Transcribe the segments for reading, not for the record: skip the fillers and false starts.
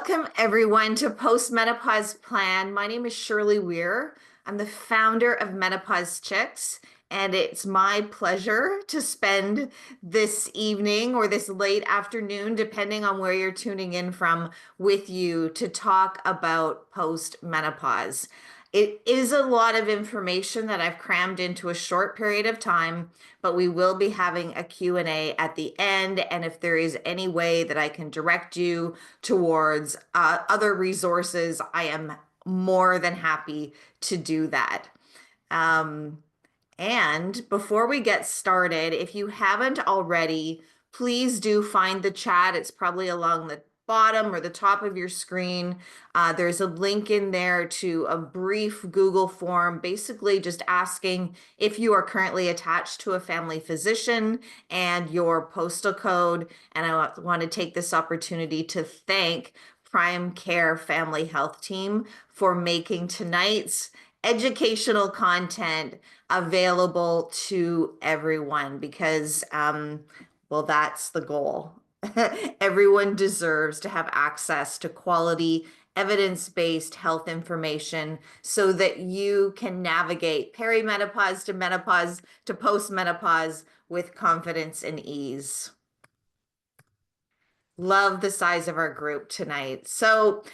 Welcome everyone to Postmenopause Plan. My name is Shirley Weir. I'm the founder of Menopause Chicks, and it's my pleasure to spend this evening or this late afternoon, depending on where you're tuning in from, with you to talk about postmenopause. It is a lot of information that I've crammed into a short period of time, but we will be having a Q&A at the end. And if there is any way that I can direct you towards other resources, I am more than happy to do that. Um, and before we get started, if you haven't already, please do find the chat. It's probably along the bottom or the top of your screen. There's a link in there to a brief Google form, basically just asking if you are currently attached to a family physician and your postal code. And I want to take this opportunity to thank Prime Care Family Health Team for making tonight's educational content available to everyone because, well, that's the goal. Everyone deserves to have access to quality, evidence-based health information so that you can navigate perimenopause to menopause to postmenopause with confidence and ease. Love the size of our group tonight. So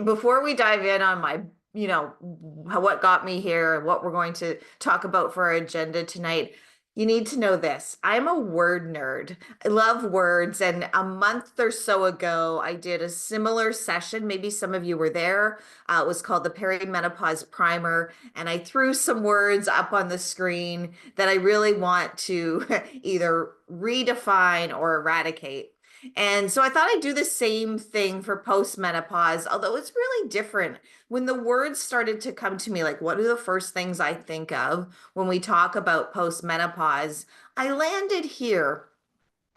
before we dive in on my, what got me here, what we're going to talk about for our agenda tonight, you need to know this. I'm a word nerd. I love words. And a month or so ago, I did a similar session. Maybe some of you were there. It was called the Perimenopause Primer. And I threw some words up on the screen that I really want to either redefine or eradicate. And so I thought I'd do the same thing for postmenopause, although it's really different. When the words started to come to me, like what are the first things I think of when we talk about postmenopause, I landed here.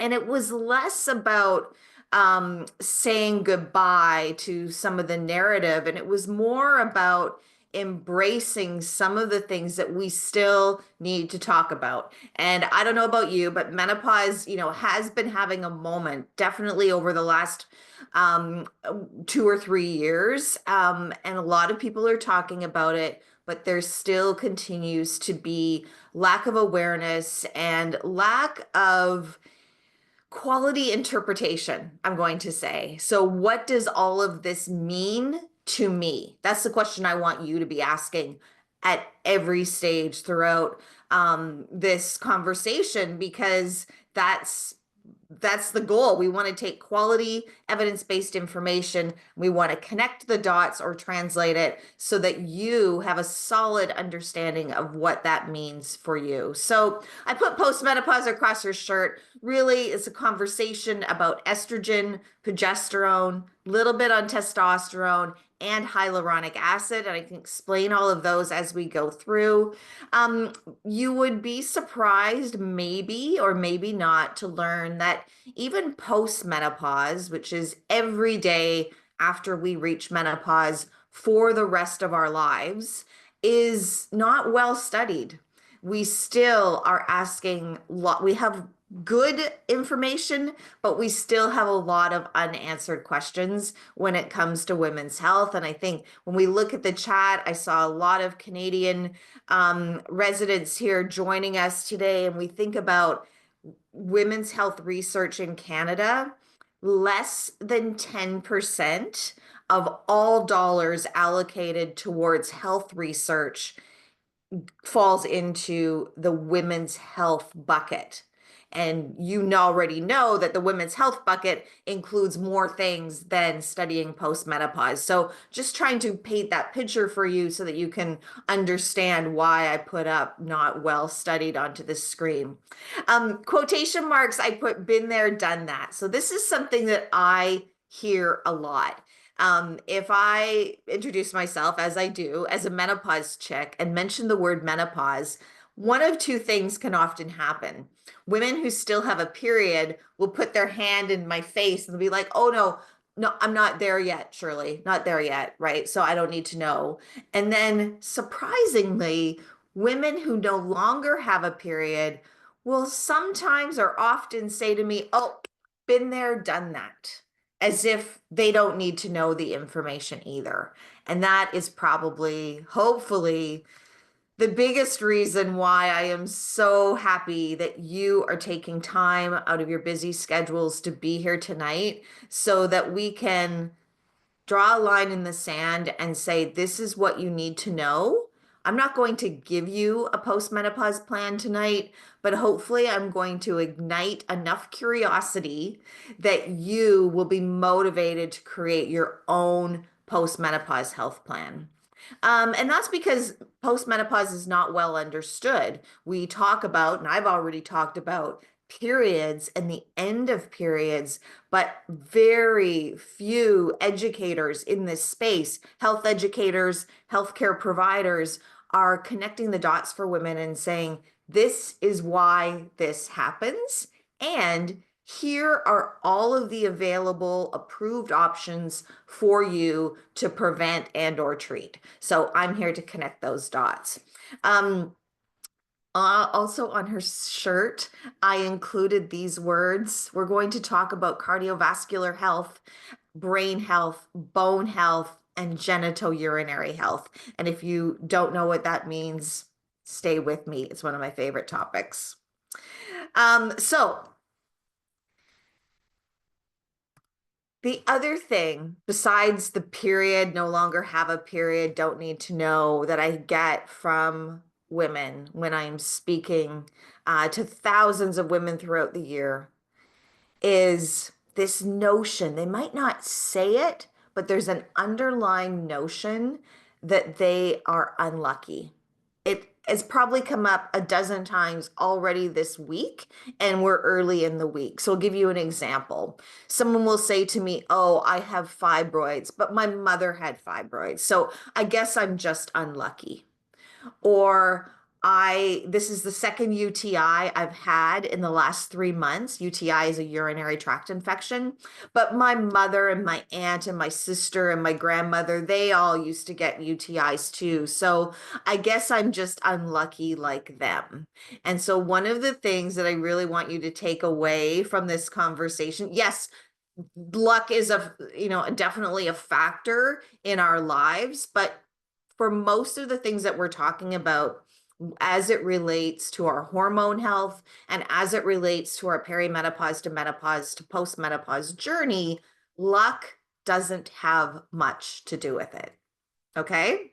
And it was less about saying goodbye to some of the narrative, and it was more about embracing some of the things that we still need to talk about. And I don't know about you, but menopause, has been having a moment, definitely over the last 2 or 3 years. And a lot of people are talking about it, but there still continues to be lack of awareness and lack of quality interpretation, I'm going to say. So what does all of this mean to me? That's the question I want you to be asking at every stage throughout this conversation, because that's the goal. We want to take quality, evidence-based information. We want to connect the dots or translate it so that you have a solid understanding of what that means for you. So I put postmenopause across your shirt. Really, it's a conversation about estrogen, progesterone, a little bit on testosterone, and hyaluronic acid. And I can explain all of those as we go through. You would be surprised, maybe or maybe not, to learn that even post-menopause, which is every day after we reach menopause for the rest of our lives, is not well studied. We still are asking we have good information, but we still have a lot of unanswered questions when it comes to women's health. And I think when we look at the chat, I saw a lot of Canadian residents here joining us today, and we think about women's health research in Canada. Less than 10% of all dollars allocated towards health research falls into the women's health bucket. And you already know that the women's health bucket includes more things than studying postmenopause. So just trying to paint that picture for you so that you can understand why I put up not well studied onto the screen. Quotation marks, I put been there, done that. So this is something that I hear a lot. If I introduce myself, as I do, as a menopause chick and mention the word menopause, one of two things can often happen. Women who still have a period will put their hand in my face and be like, oh no, I'm not there yet, Shirley, not there yet, right? So I don't need to know. And then surprisingly, women who no longer have a period will sometimes or often say to me, oh, been there, done that. as if they don't need to know the information either. And that is probably, hopefully, the biggest reason why I am so happy that you are taking time out of your busy schedules to be here tonight so that we can draw a line in the sand and say, this is what you need to know. I'm not going to give you a postmenopause plan tonight, but hopefully I'm going to ignite enough curiosity that you will be motivated to create your own postmenopause health plan. And that's because postmenopause is not well understood. We talk about, and I've already talked about, periods and the end of periods, but very few educators in this space, health educators, healthcare providers, are connecting the dots for women and saying, this is why this happens. And here are all of the available approved options for you to prevent and or treat. So I'm here to connect those dots. Also on her shirt, I included these words. We're going to talk about cardiovascular health, brain health, bone health, and genitourinary health. And if you don't know what that means, stay with me. It's one of my favorite topics. So the other thing, besides the period, no longer have a period, don't need to know, that I get from women when I'm speaking to thousands of women throughout the year is this notion. They might not say it, but there's an underlying notion that they are unlucky. It has probably come up a dozen times already this week, and we're early in the week. So I'll give you an example. Someone will say to me, oh, I have fibroids, but my mother had fibroids, so I guess I'm just unlucky. Or this is the second UTI I've had in the last 3 months. UTI is a urinary tract infection, but my mother and my aunt and my sister and my grandmother, they all used to get UTIs too. So I guess I'm just unlucky like them. And so one of the things that I really want you to take away from this conversation, yes, luck is definitely a factor in our lives, but for most of the things that we're talking about as it relates to our hormone health and as it relates to our perimenopause to menopause to postmenopause journey, luck doesn't have much to do with it. Okay?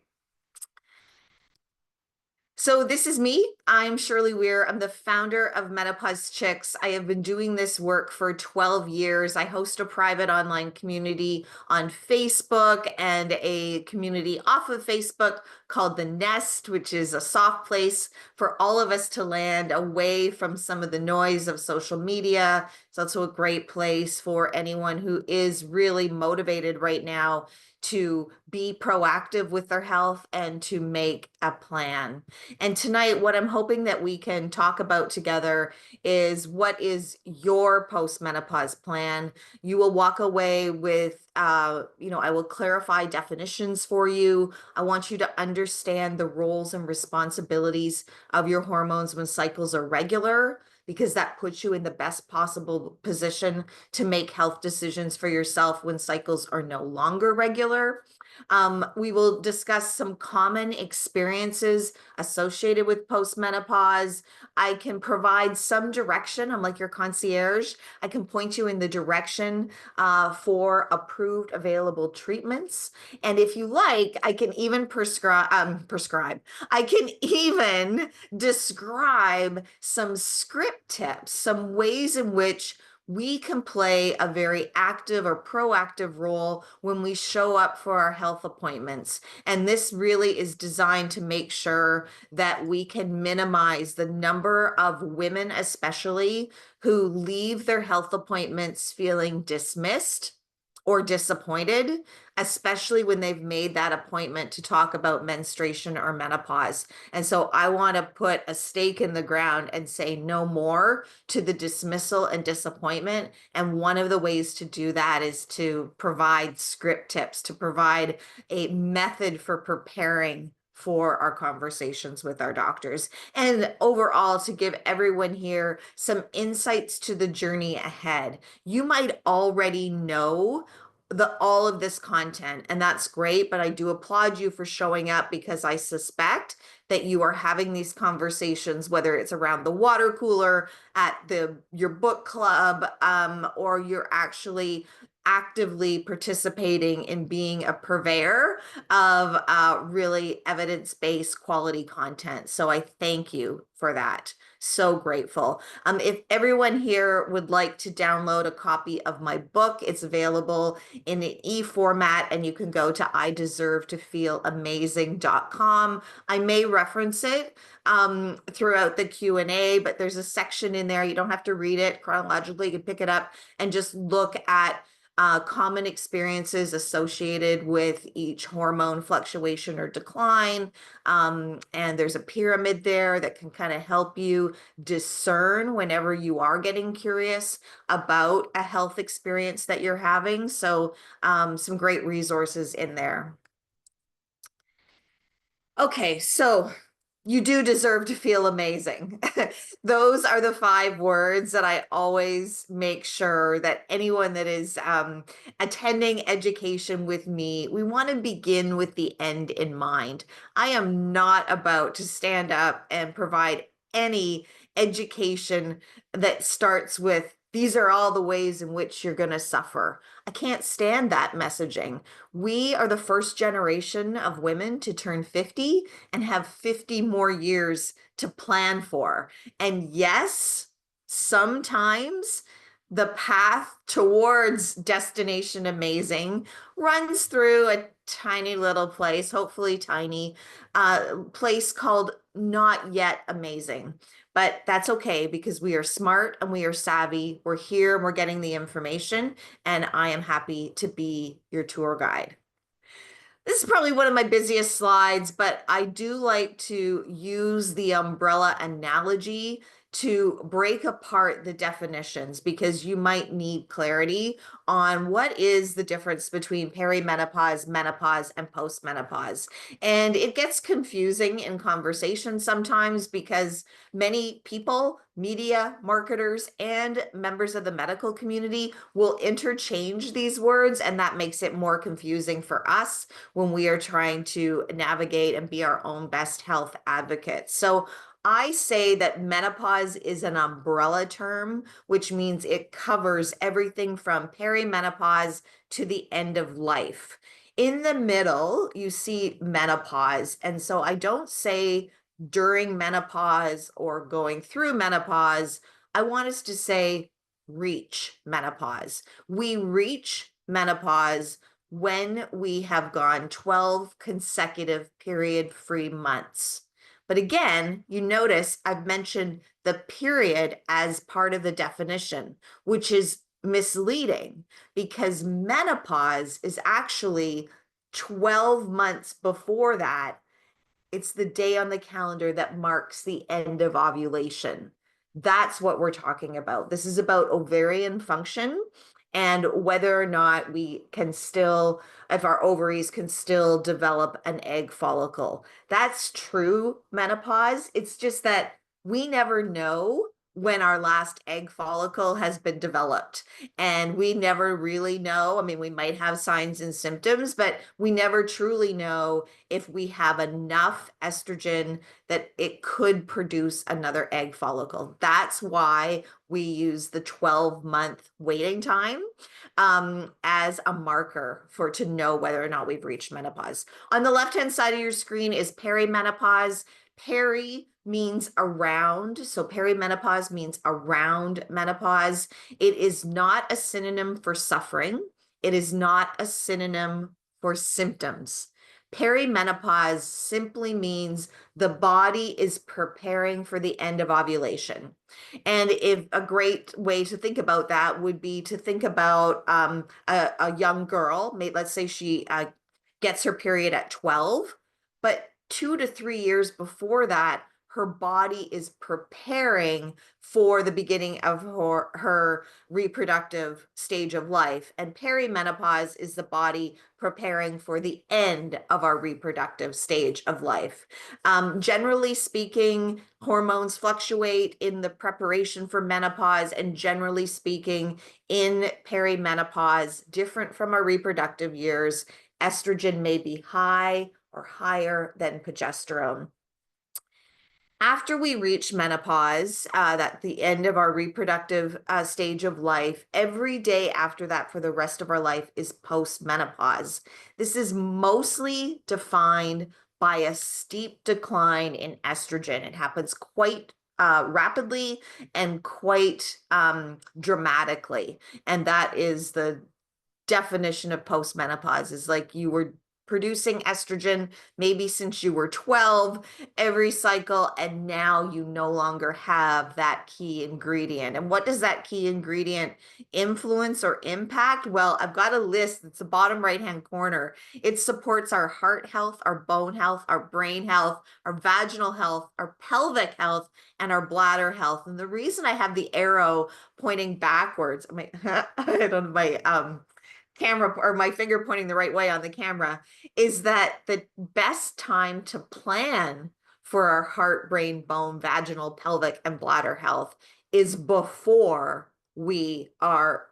So this is me. I'm Shirley Weir. I'm the founder of Menopause Chicks. I have been doing this work for 12 years. I host a private online community on Facebook and a community off of Facebook called The Nest, which is a soft place for all of us to land away from some of the noise of social media. It's also a great place for anyone who is really motivated right now to be proactive with their health and to make a plan. And tonight, what I'm hoping that we can talk about together is, what is your postmenopause plan? You will walk away with, I will clarify definitions for you. I want you to understand the roles and responsibilities of your hormones when cycles are regular, because that puts you in the best possible position to make health decisions for yourself when cycles are no longer regular. We will discuss some common experiences associated with postmenopause. I can provide some direction. I'm like your concierge. I can point you in the direction for approved available treatments. And if you like, I can even prescribe. I can even describe some script tips, some ways in which we can play a very active or proactive role when we show up for our health appointments. And this really is designed to make sure that we can minimize the number of women, especially, who leave their health appointments feeling dismissed or disappointed, especially when they've made that appointment to talk about menstruation or menopause. And so I want to put a stake in the ground and say no more to the dismissal and disappointment. And one of the ways to do that is to provide script tips, to provide a method for preparing for our conversations with our doctors. And overall, to give everyone here some insights to the journey ahead. You might already know all of this content, and that's great, but I do applaud you for showing up, because I suspect that you are having these conversations, whether it's around the water cooler, at your book club, or you're actually actively participating in being a purveyor of really evidence-based quality content. So I thank you for that. So grateful. If everyone here would like to download a copy of my book, it's available in an e-format, and you can go to ideservetofeelamazing.com. I may reference it throughout the Q&A, but there's a section in there. You don't have to read it chronologically. You can pick it up and just look at common experiences associated with each hormone fluctuation or decline. And there's a pyramid there that can kind of help you discern whenever you are getting curious about a health experience that you're having. So some great resources in there. Okay, so you do deserve to feel amazing. Those are the 5 words that I always make sure that anyone that is attending education with me, we want to begin with the end in mind. I am not about to stand up and provide any education that starts with, these are all the ways in which you're going to suffer. I can't stand that messaging. We are the first generation of women to turn 50 and have 50 more years to plan for. And yes, sometimes the path towards destination amazing runs through a tiny little place, hopefully tiny, place called not yet amazing. But that's okay, because we are smart and we are savvy. We're here and we're getting the information, and I am happy to be your tour guide. This is probably one of my busiest slides, but I do like to use the umbrella analogy to break apart the definitions, because you might need clarity on what is the difference between perimenopause, menopause, and postmenopause. And it gets confusing in conversation sometimes, because many people, media, marketers, and members of the medical community will interchange these words, and that makes it more confusing for us when we are trying to navigate and be our own best health advocates. So I say that menopause is an umbrella term, which means it covers everything from perimenopause to the end of life. In the middle, you see menopause. And so I don't say during menopause or going through menopause. I want us to say reach menopause. We reach menopause when we have gone 12 consecutive period-free months. But again, you notice I've mentioned the period as part of the definition, which is misleading, because menopause is actually 12 months before that. It's the day on the calendar that marks the end of ovulation. That's what we're talking about. This is about ovarian function and whether or not we can still, if our ovaries can still develop an egg follicle. That's true menopause. It's just that we never know when our last egg follicle has been developed. And we never really know. I mean, we might have signs and symptoms, but we never truly know if we have enough estrogen that it could produce another egg follicle. That's why we use the 12-month waiting time as a marker to know whether or not we've reached menopause. On the left-hand side of your screen is perimenopause. Peri means around, so perimenopause means around menopause. It is not a synonym for suffering. It is not a synonym for symptoms. Perimenopause simply means the body is preparing for the end of ovulation. And if a great way to think about that would be to think about a young girl, let's say she gets her period at 12, but 2 to 3 years before that, her body is preparing for the beginning of her reproductive stage of life. And perimenopause is the body preparing for the end of our reproductive stage of life. Generally speaking, hormones fluctuate in the preparation for menopause, and generally speaking, in perimenopause, different from our reproductive years, estrogen may be high or higher than progesterone. After we reach menopause, at the end of our reproductive stage of life, every day after that for the rest of our life is postmenopause. This is mostly defined by a steep decline in estrogen. It happens quite rapidly and quite dramatically. And that is the definition of postmenopause, is like you were producing estrogen maybe since you were 12 every cycle, and now you no longer have that key ingredient. And what does that key ingredient influence or impact? Well, I've got a list that's the bottom right hand corner. It supports our heart health, our bone health, our brain health, our vaginal health, our pelvic health, and our bladder health. And the reason I have the arrow pointing backwards, I don't know, my camera or my finger pointing the right way on the camera, is that the best time to plan for our heart, brain, bone, vaginal, pelvic, and bladder health is before we are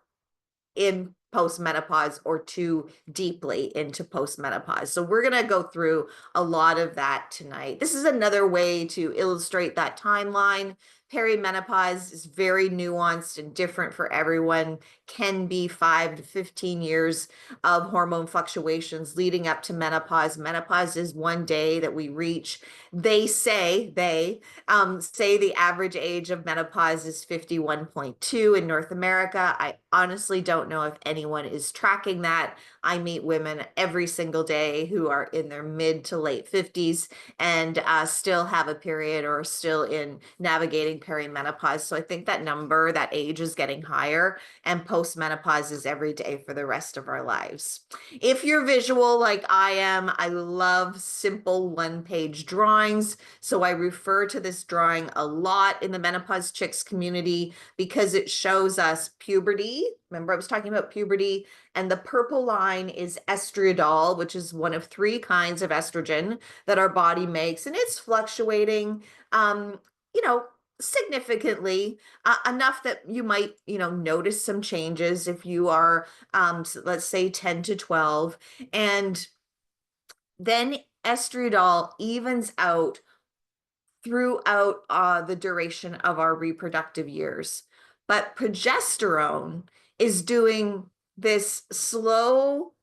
in postmenopause or too deeply into postmenopause. So we're going to go through a lot of that tonight. This is another way to illustrate that timeline. Perimenopause is very nuanced and different for everyone, can be 5 to 15 years of hormone fluctuations leading up to menopause. Menopause is one day that we reach. They say the average age of menopause is 51.2 in North America. I honestly don't know if anyone is tracking that. I meet women every single day who are in their mid to late 50s and still have a period or still in navigating perimenopause. So I think that number, that age is getting higher, and postmenopause is every day for the rest of our lives. If you're visual like I am, I love simple one-page drawings. So I refer to this drawing a lot in the Menopause Chicks community because it shows us puberty. Remember, I was talking about puberty, and the purple line is estriadol, which is one of 3 kinds of estrogen that our body makes, and it's fluctuating, you know, significantly, enough that you might, notice some changes if you are, let's say 10 to 12, and then estriadol evens out throughout the duration of our reproductive years. But progesterone is doing this slow,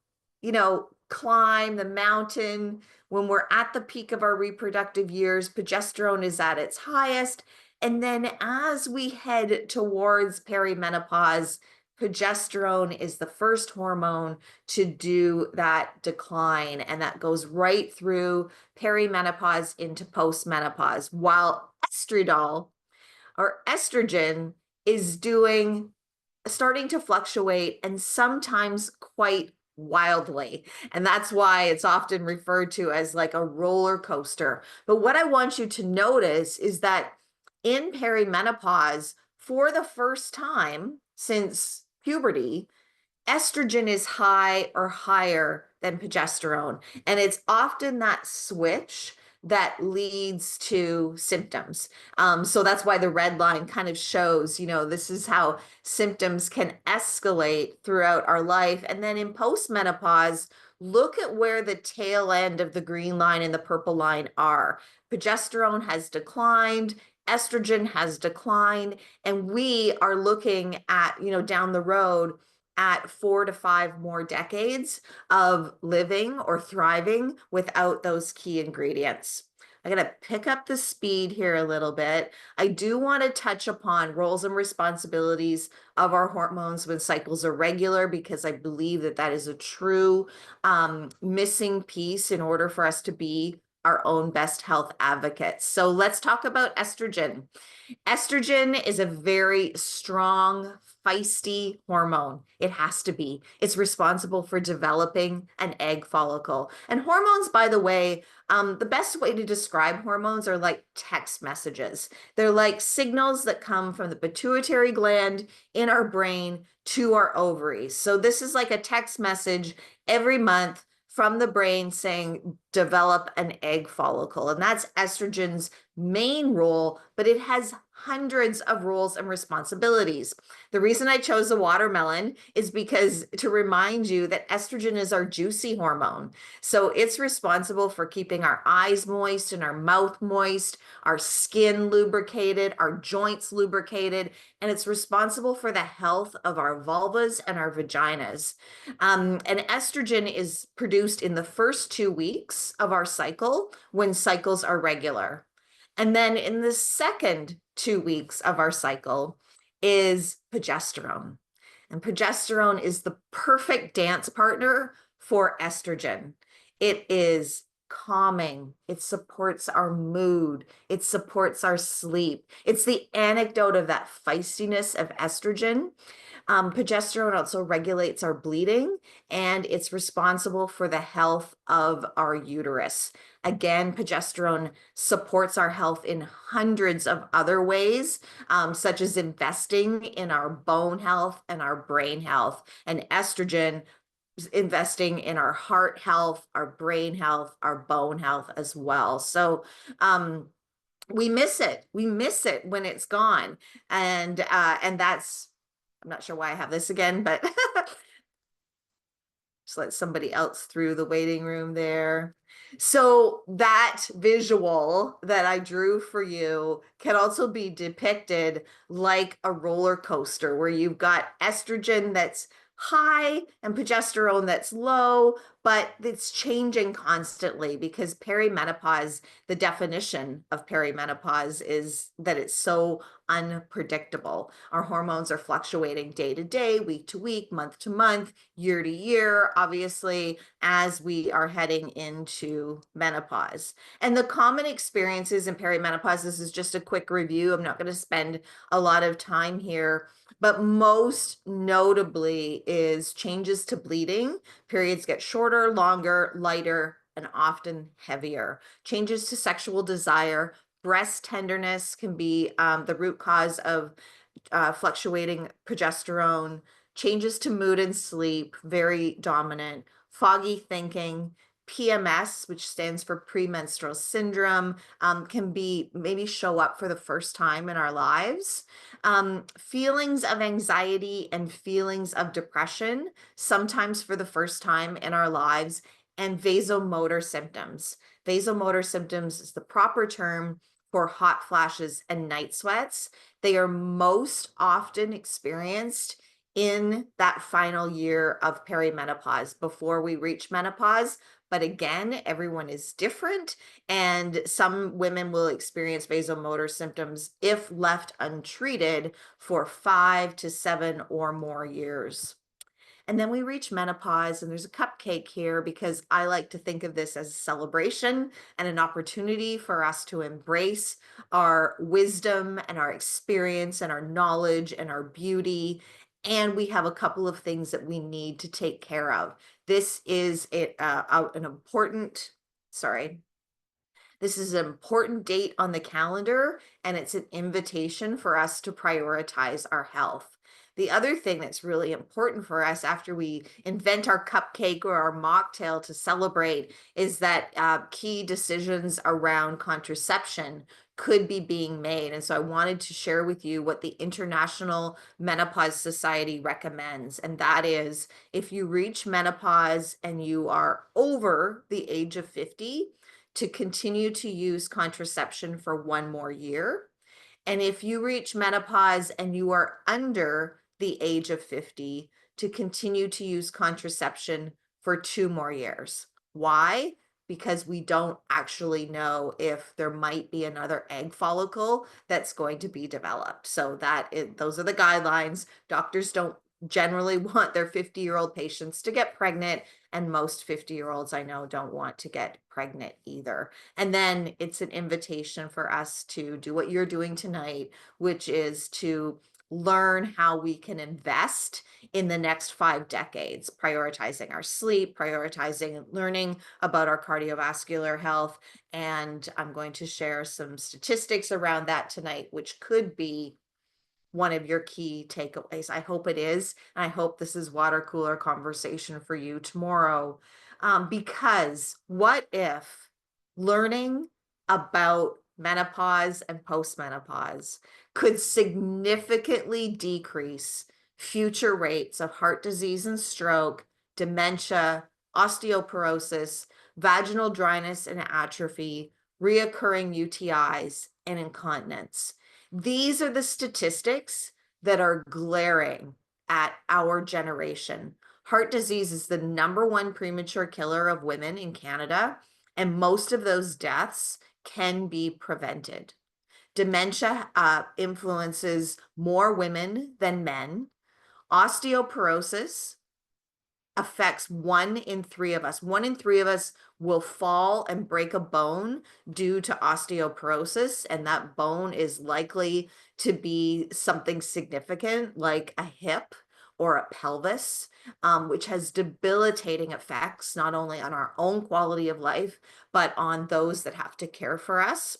climb the mountain. When we're at the peak of our reproductive years, progesterone is at its highest. And then as we head towards perimenopause, progesterone is the first hormone to do that decline, and that goes right through perimenopause into postmenopause, while estriadol or estrogen is starting to fluctuate, and sometimes quite wildly. And that's why it's often referred to as like a roller coaster. But what I want you to notice is that in perimenopause, for the first time since puberty, estrogen is high or higher than progesterone. And it's often that switch that leads to symptoms. So that's why the red line kind of shows, this is how symptoms can escalate throughout our life. And then in postmenopause, look at where the tail end of the green line and the purple line are. Progesterone has declined, estrogen has declined, and we are looking at, down the road at 4 to 5 more decades of living or thriving without those key ingredients. I'm going to pick up the speed here a little bit. I do want to touch upon roles and responsibilities of our hormones when cycles are regular, because I believe that is a true missing piece in order for us to be our own best health advocates. So let's talk about estrogen. Estrogen is a very strong, feisty hormone. It has to be. It's responsible for developing an egg follicle. And hormones, by the way, the best way to describe hormones are like text messages. They're like signals that come from the pituitary gland in our brain to our ovaries. So this is like a text message every month from the brain saying, develop an egg follicle. And that's estrogen's main role, but it has hundreds of roles and responsibilities. The reason I chose the watermelon is because to remind you that estrogen is our juicy hormone. So it's responsible for keeping our eyes moist and our mouth moist, our skin lubricated, our joints lubricated, and it's responsible for the health of our vulvas and our vaginas. And estrogen is produced in the first 2 weeks of our cycle when cycles are regular. And then in the second 2 weeks of our cycle is progesterone. And progesterone is the perfect dance partner for estrogen. It is calming. It supports our mood. It supports our sleep. It's the anecdote of that feistiness of estrogen. Progesterone also regulates our bleeding, and it's responsible for the health of our uterus. Again, progesterone supports our health in hundreds of other ways, such as investing in our bone health and our brain health, and estrogen investing in our heart health, our brain health, our bone health as well. So we miss it. We miss it when it's gone. And that's, I'm not sure why I have this again, but just let somebody else through the waiting room there. So that visual that I drew for you can also be depicted like a roller coaster where you've got estrogen that's high and progesterone that's low, but it's changing constantly because perimenopause, the definition of perimenopause is that it's so unpredictable. Our hormones are fluctuating day to day, week to week, month to month, year to year, obviously, as we are heading into menopause. And the common experiences in perimenopause, this is just a quick review. I'm not going to spend a lot of time here, but most notably is changes to bleeding. Periods get shorter, longer, lighter, and often heavier. Changes to sexual desire. Breast tenderness can be the root cause of fluctuating progesterone. Changes to mood and sleep, very dominant. Foggy thinking. PMS, which stands for premenstrual syndrome, can be maybe show up for the first time in our lives. Feelings of anxiety and feelings of depression, sometimes for the first time in our lives, and vasomotor symptoms. Vasomotor symptoms is the proper term for hot flashes and night sweats. They are most often experienced in that final year of perimenopause before we reach menopause. But again, everyone is different, and some women will experience vasomotor symptoms if left untreated for 5 to 7 or more years. And then we reach menopause, and there's a cupcake here because I like to think of this as a celebration and an opportunity for us to embrace our wisdom and our experience and our knowledge and our beauty. And we have a couple of things that we need to take care of. This is an important, sorry. This is an important date on the calendar, and it's an invitation for us to prioritize our health. The other thing that's really important for us after we invent our cupcake or our mocktail to celebrate is that key decisions around contraception could be being made. And so I wanted to share with you what the International Menopause Society recommends. And that is if you reach menopause and you are over the age of 50, to continue to use contraception for 1 more year. And if you reach menopause and you are under the age of 50, to continue to use contraception for 2 more years. Why? Because we don't actually know if there might be another egg follicle that's going to be developed. So those are the guidelines. Doctors don't generally want their 50-year-old patients to get pregnant, and most 50-year-olds I know don't want to get pregnant either. And then it's an invitation for us to do what you're doing tonight, which is to learn how we can invest in the next 5 decades, prioritizing our sleep, prioritizing learning about our cardiovascular health. And I'm going to share some statistics around that tonight, which could be one of your key takeaways. I hope it is. And I hope this is water cooler conversation for you tomorrow. Because what if learning about menopause and postmenopause could significantly decrease future rates of heart disease and stroke, dementia, osteoporosis, vaginal dryness and atrophy, reoccurring UTIs, and incontinence? These are the statistics that are glaring at our generation. Heart disease is the #1 premature killer of women in Canada, and most of those deaths can be prevented. Dementia influences more women than men. Osteoporosis affects 1 in 3 of us. 1 in 3 of us will fall and break a bone due to osteoporosis, and that bone is likely to be something significant like a hip or a pelvis, which has debilitating effects not only on our own quality of life, but on those that have to care for us.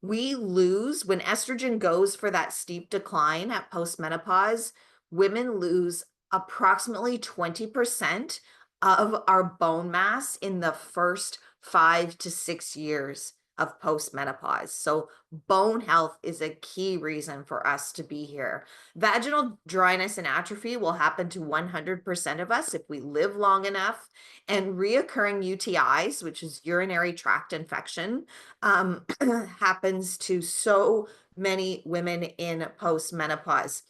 We lose when estrogen goes for that steep decline at postmenopause. Women lose approximately 20% of our bone mass in the first 5 to 6 years of postmenopause. So bone health is a key reason for us to be here. Vaginal dryness and atrophy will happen to 100% of us if we live long enough. And reoccurring UTIs, which is urinary tract infection, happens to so many women in postmenopause.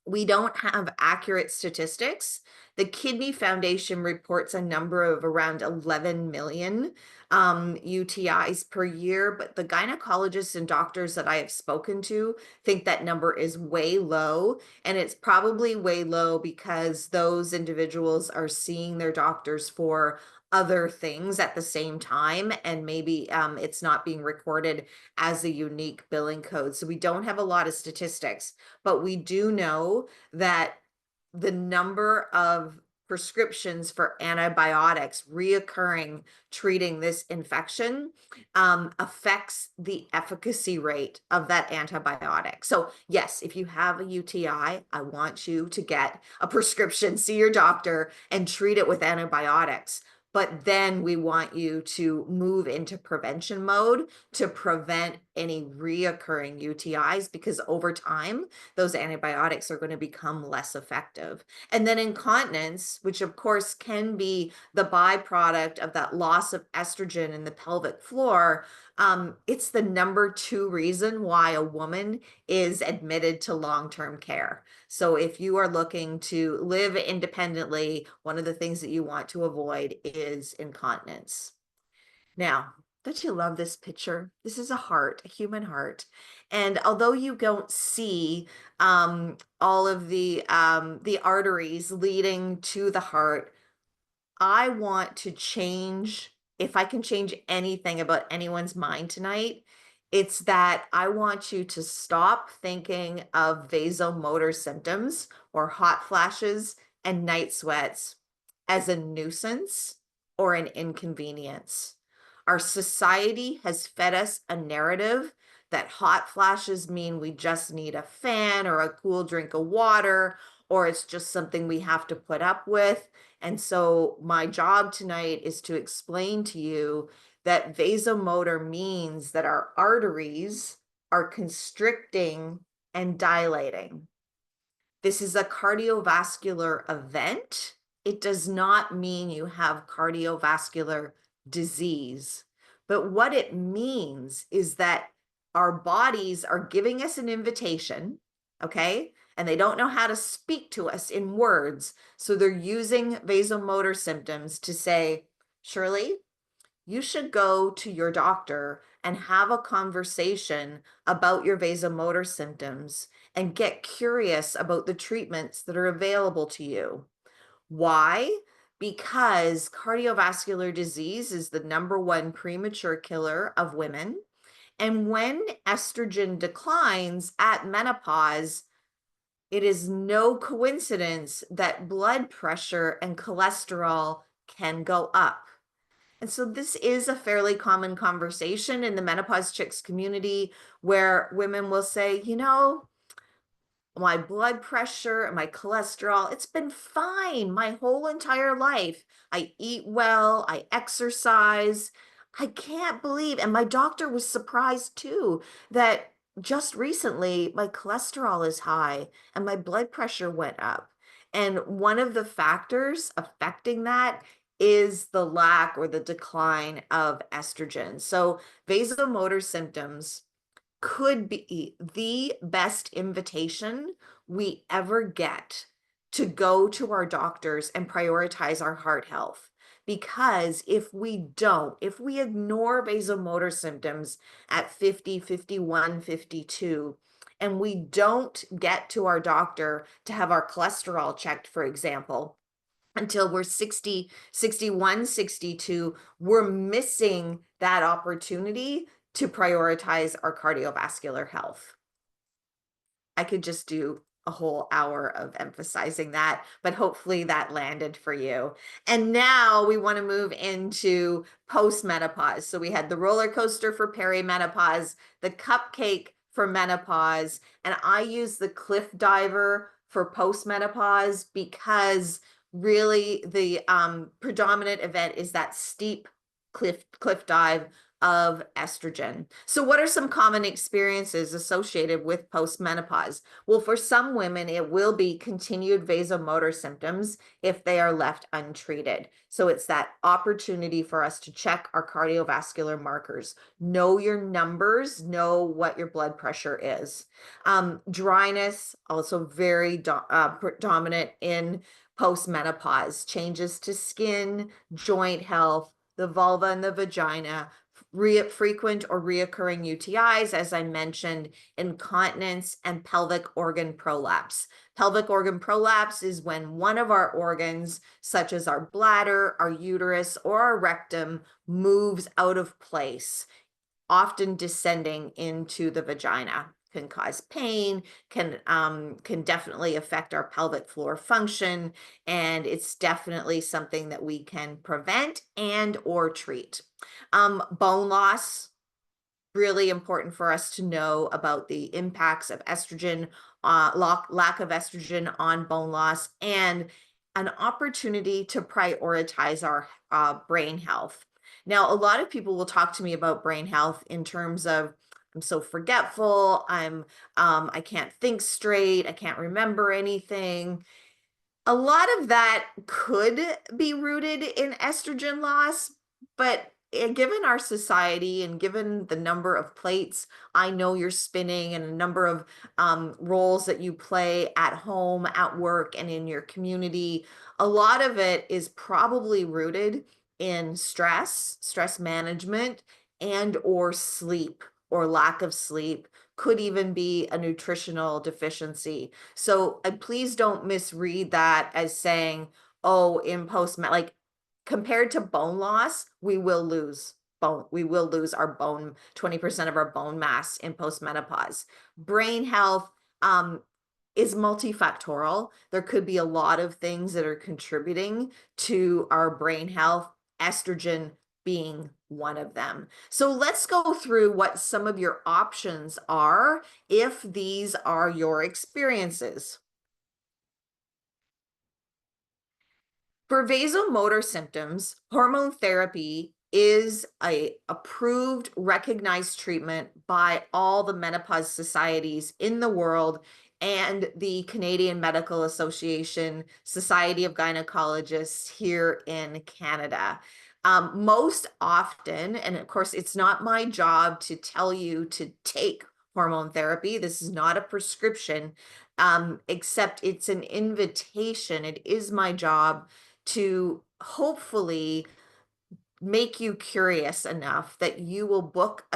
We don't have accurate statistics. The Kidney Foundation reports a number of around 11 million UTIs per year, but the gynecologists and doctors that I have spoken to think that number is way low. And it's probably way low because those individuals are seeing their doctors for other things at the same time, and maybe it's not being recorded as a unique billing code. So we don't have a lot of statistics, but we do know that the number of prescriptions for antibiotics reoccurring treating this infection affects the efficacy rate of that antibiotic. So yes, if you have a UTI, I want you to get a prescription, see your doctor, and treat it with antibiotics. But then we want you to move into prevention mode to prevent any reoccurring UTIs, because over time, those antibiotics are going to become less effective. And then incontinence, which of course can be the byproduct of that loss of estrogen in the pelvic floor, it's the #2 reason why a woman is admitted to long-term care. So if you are looking to live independently, one of the things that you want to avoid is incontinence. Now, don't you love this picture? This is a heart, a human heart. And although you don't see all of the arteries leading to the heart, I want to change, if I can change anything about anyone's mind tonight, it's that I want you to stop thinking of vasomotor symptoms or hot flashes and night sweats as a nuisance or an inconvenience. Our society has fed us a narrative that hot flashes mean we just need a fan or a cool drink of water, or it's just something we have to put up with. And so my job tonight is to explain to you that vasomotor means that our arteries are constricting and dilating. This is a cardiovascular event. It does not mean you have cardiovascular disease. But what it means is that our bodies are giving us an invitation, okay? And they don't know how to speak to us in words. So they're using vasomotor symptoms to say, Shirley, you should go to your doctor and have a conversation about your vasomotor symptoms and get curious about the treatments that are available to you. Why? Because cardiovascular disease is the #1 premature killer of women. And when estrogen declines at menopause, it is no coincidence that blood pressure and cholesterol can go up. And so this is a fairly common conversation in the menopause chicks community where women will say, my blood pressure and my cholesterol, it's been fine my whole entire life. I eat well, I exercise. I can't believe, and my doctor was surprised too, that just recently my cholesterol is high and my blood pressure went up. And one of the factors affecting that is the lack or the decline of estrogen. So vasomotor symptoms could be the best invitation we ever get to go to our doctors and prioritize our heart health. Because if we ignore vasomotor symptoms at 50, 51, 52, and we don't get to our doctor to have our cholesterol checked, for example, until we're 60, 61, 62, we're missing that opportunity to prioritize our cardiovascular health. I could just do a whole hour of emphasizing that, but hopefully that landed for you. And now we want to move into postmenopause. So we had the roller coaster for perimenopause, the cupcake for menopause, and I use the cliff diver for postmenopause because really the predominant event is that steep cliff dive of estrogen. So what are some common experiences associated with postmenopause? Well, for some women, it will be continued vasomotor symptoms if they are left untreated. So it's that opportunity for us to check our cardiovascular markers, know your numbers, know what your blood pressure is. Dryness, also very dominant in postmenopause, changes to skin, joint health, the vulva and the vagina, frequent or reoccurring UTIs, as I mentioned, incontinence, and pelvic organ prolapse. Pelvic organ prolapse is when one of our organs, such as our bladder, our uterus, or our rectum, moves out of place, often descending into the vagina. Can cause pain, can definitely affect our pelvic floor function, and it's definitely something that we can prevent and or treat. Bone loss, really important for us to know about the impacts of estrogen, lack of estrogen on bone loss, and an opportunity to prioritize our brain health. Now, a lot of people will talk to me about brain health in terms of I'm so forgetful, I can't think straight, I can't remember anything. A lot of that could be rooted in estrogen loss, but given our society and given the number of plates I know you're spinning and a number of roles that you play at home, at work, and in your community, a lot of it is probably rooted in stress management, and or sleep or lack of sleep. Could even be a nutritional deficiency. So please don't misread that as saying, oh, in like compared to bone loss, we will lose bone. We will lose our bone, 20% of our bone mass in postmenopause. Brain health is multifactorial. There could be a lot of things that are contributing to our brain health, estrogen being one of them. So let's go through what some of your options are if these are your experiences. For vasomotor symptoms, hormone therapy is a approved, recognized treatment by all the menopause societies in the world and the Canadian Medical Association, Society of Gynecologists here in Canada. Most often, and of course, it's not my job to tell you to take hormone therapy. This is not a prescription, except it's an invitation. It is my job to hopefully make you curious enough that you will book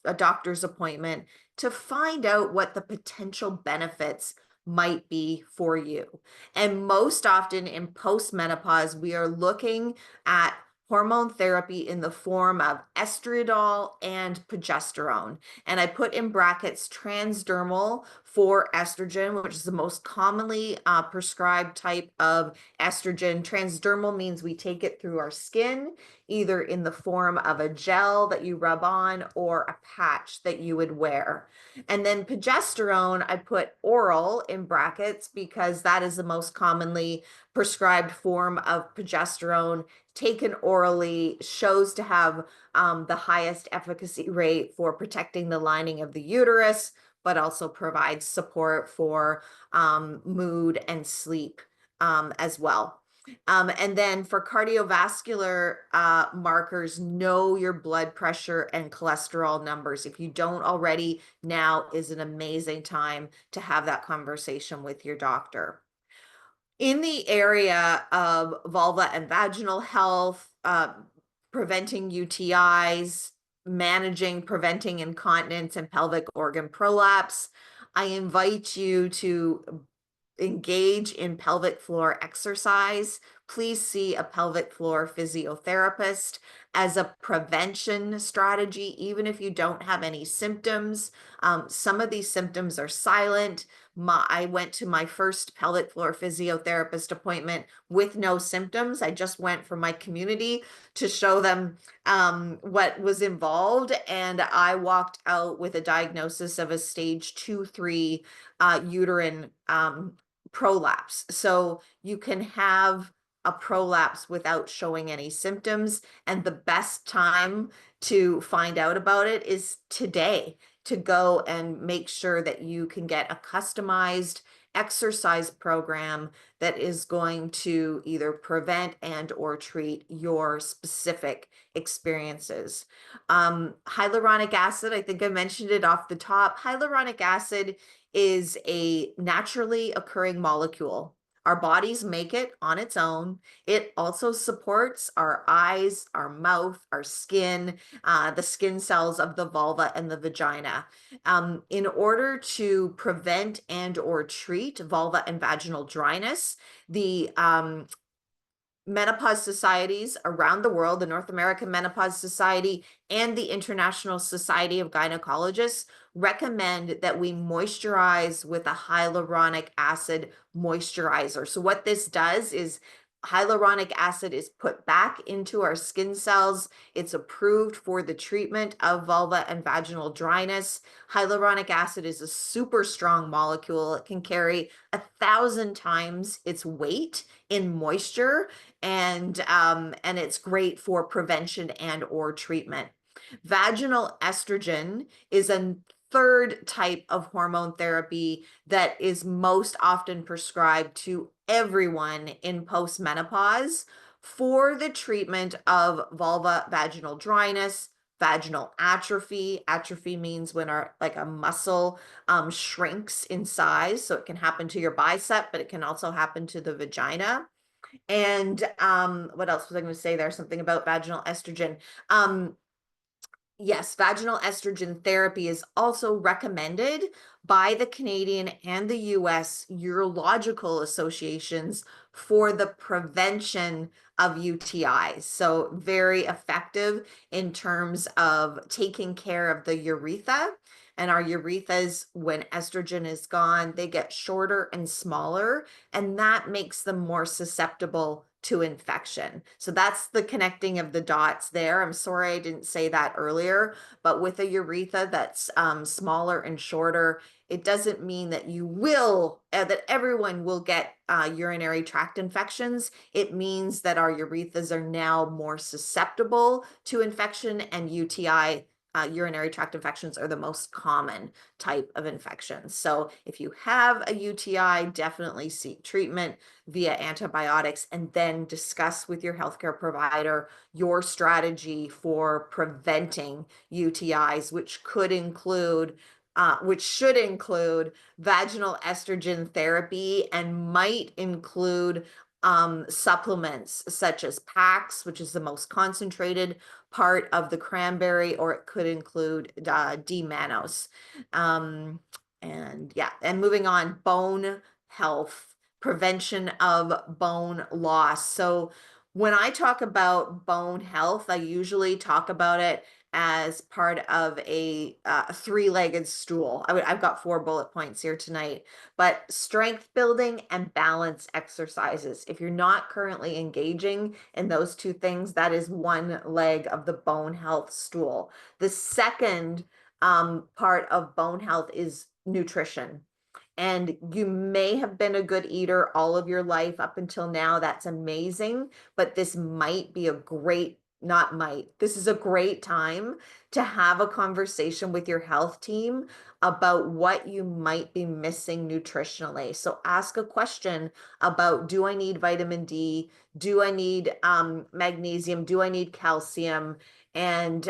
a doctor's appointment to find out what the potential benefits might be for you. And most often in postmenopause, we are looking at hormone therapy in the form of estriadol and progesterone. And I put in brackets transdermal for estrogen, which is the most commonly prescribed type of estrogen. Transdermal means we take it through our skin, either in the form of a gel that you rub on or a patch that you would wear. And then progesterone, I put oral in brackets because that is the most commonly prescribed form of progesterone. Taken orally, shows to have the highest efficacy rate for protecting the lining of the uterus, but also provides support for mood and sleep as well. And then for cardiovascular markers, know your blood pressure and cholesterol numbers. If you don't already, now is an amazing time to have that conversation with your doctor. In the area of vulva and vaginal health, preventing UTIs, managing, preventing incontinence and pelvic organ prolapse, I invite you to engage in pelvic floor exercise. Please see a pelvic floor physiotherapist as a prevention strategy, even if you don't have any symptoms. Some of these symptoms are silent. I went to my first pelvic floor physiotherapist appointment with no symptoms. I just went for my community to show them what was involved, and I walked out with a diagnosis of a stage 2-3 uterine prolapse. So you can have a prolapse without showing any symptoms, and the best time to find out about it is today, to go and make sure that you can get a customized exercise program that is going to either prevent and or treat your specific experiences. Hyaluronic acid, I think I mentioned it off the top. Hyaluronic acid is a naturally occurring molecule. Our bodies make it on its own. It also supports our eyes, our mouth, our skin, the skin cells of the vulva and the vagina. In order to prevent and or treat vulva and vaginal dryness, the menopause societies around the world, the North American Menopause Society and the International Society of Gynecologists, recommend that we moisturize with a hyaluronic acid moisturizer. So what this does is hyaluronic acid is put back into our skin cells. It's approved for the treatment of vulva and vaginal dryness. Hyaluronic acid is a super strong molecule. It can carry 1,000 times its weight in moisture, and it's great for prevention and or treatment. Vaginal estrogen is a third type of hormone therapy that is most often prescribed to everyone in postmenopause for the treatment of vulva vaginal dryness, vaginal atrophy. Atrophy means when a muscle shrinks in size. So it can happen to your bicep, but it can also happen to the vagina. And what else was I going to say there? Something about vaginal estrogen. Yes, vaginal estrogen therapy is also recommended by the Canadian and the US urological associations for the prevention of UTIs. So very effective in terms of taking care of the urethra. And our urethras, when estrogen is gone, they get shorter and smaller, and that makes them more susceptible to infection. So that's the connecting of the dots there. I'm sorry I didn't say that earlier, but with a urethra that's smaller and shorter, it doesn't mean that you will, that everyone will get urinary tract infections. It means that our urethras are now more susceptible to infection, and UTI, urinary tract infections, are the most common type of infections. So if you have a UTI, definitely seek treatment via antibiotics, and then discuss with your healthcare provider your strategy for preventing UTIs, which should include vaginal estrogen therapy and might include supplements such as PAX, which is the most concentrated part of the cranberry, or it could include D-mannose. And yeah, and moving on, bone health, prevention of bone loss. So when I talk about bone health, I usually talk about it as part of a three-legged stool. I've got 4 bullet points here tonight, but strength building and balance exercises. If you're not currently engaging in those two things, that is one leg of the bone health stool. The second part of bone health is nutrition. And you may have been a good eater all of your life up until now. That's amazing. But this might be a great, not might, this is a great time to have a conversation with your health team about what you might be missing nutritionally. So ask a question about, do I need vitamin D? Do I need magnesium? Do I need calcium? And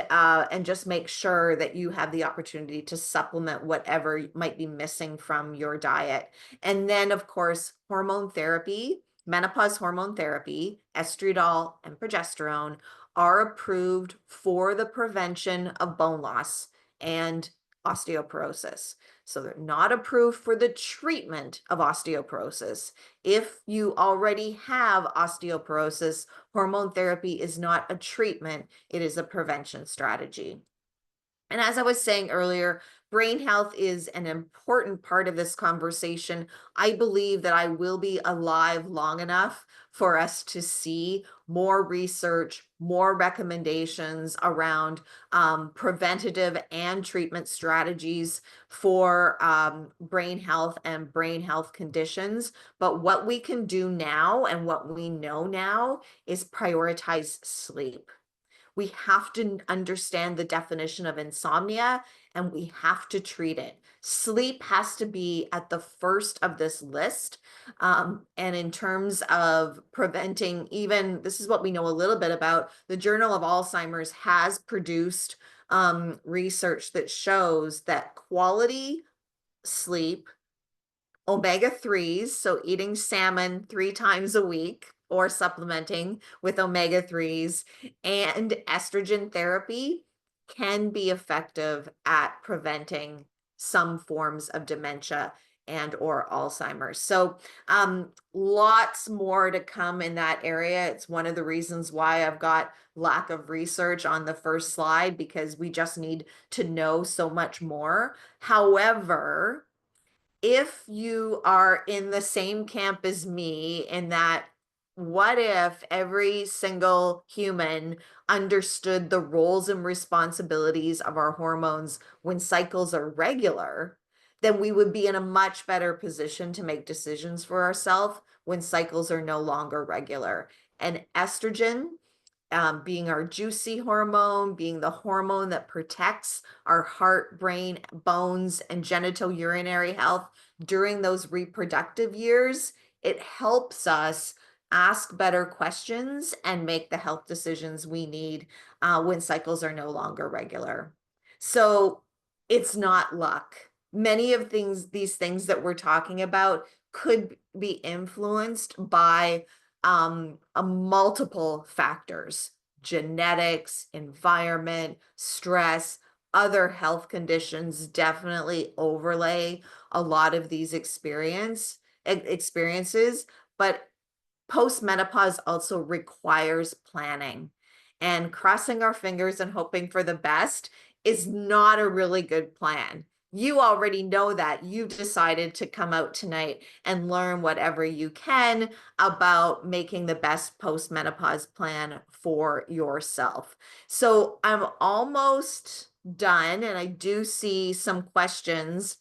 just make sure that you have the opportunity to supplement whatever might be missing from your diet. And then, of course, hormone therapy, menopause hormone therapy, estriol and progesterone are approved for the prevention of bone loss and osteoporosis. So they're not approved for the treatment of osteoporosis. If you already have osteoporosis, hormone therapy is not a treatment, it is a prevention strategy. And as I was saying earlier, brain health is an important part of this conversation. I believe that I will be alive long enough for us to see more research, more recommendations around preventative and treatment strategies for brain health and brain health conditions. But what we can do now and what we know now is prioritize sleep. We have to understand the definition of insomnia and we have to treat it. Sleep has to be at the first of this list. And in terms of preventing, even this is what we know a little bit about, the Journal of Alzheimer's has produced research that shows that quality sleep, omega-3s, so eating salmon 3 times a week or supplementing with omega-3s, and estrogen therapy can be effective at preventing some forms of dementia and or Alzheimer's. So lots more to come in that area. It's one of the reasons why I've got lack of research on the first slide, because we just need to know so much more. However, if you are in the same camp as me in that, what if every single human understood the roles and responsibilities of our hormones when cycles are regular, then we would be in a much better position to make decisions for ourselves when cycles are no longer regular. And estrogen, being our juicy hormone, being the hormone that protects our heart, brain, bones, and genital urinary health during those reproductive years, it helps us ask better questions and make the health decisions we need when cycles are no longer regular. So it's not luck. Many of these things that we're talking about could be influenced by multiple factors: genetics, environment, stress, other health conditions definitely overlay a lot of these experiences, but postmenopause also requires planning, and crossing our fingers and hoping for the best is not a really good plan. You already know that. You've decided to come out tonight and learn whatever you can about making the best postmenopause plan for yourself. So I'm almost done, and I do see some questions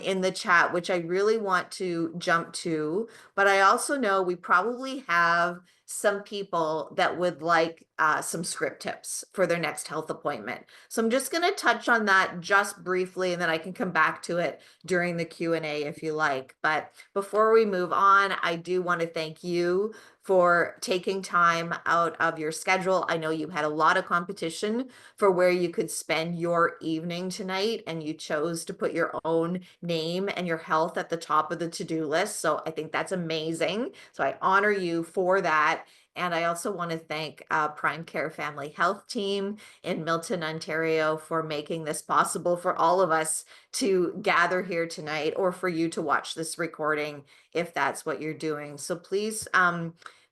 in the chat, which I really want to jump to, but I also know we probably have some people that would like some script tips for their next health appointment. So I'm just going to touch on that just briefly, and then I can come back to it during the Q&A if you like. But before we move on, I do want to thank you for taking time out of your schedule. I know you had a lot of competition for where you could spend your evening tonight, and you chose to put your own name and your health at the top of the to-do list. So I think that's amazing. So I honor you for that. And I also want to thank Prime Care Family Health Team in Milton, Ontario, for making this possible for all of us to gather here tonight, or for you to watch this recording if that's what you're doing. So please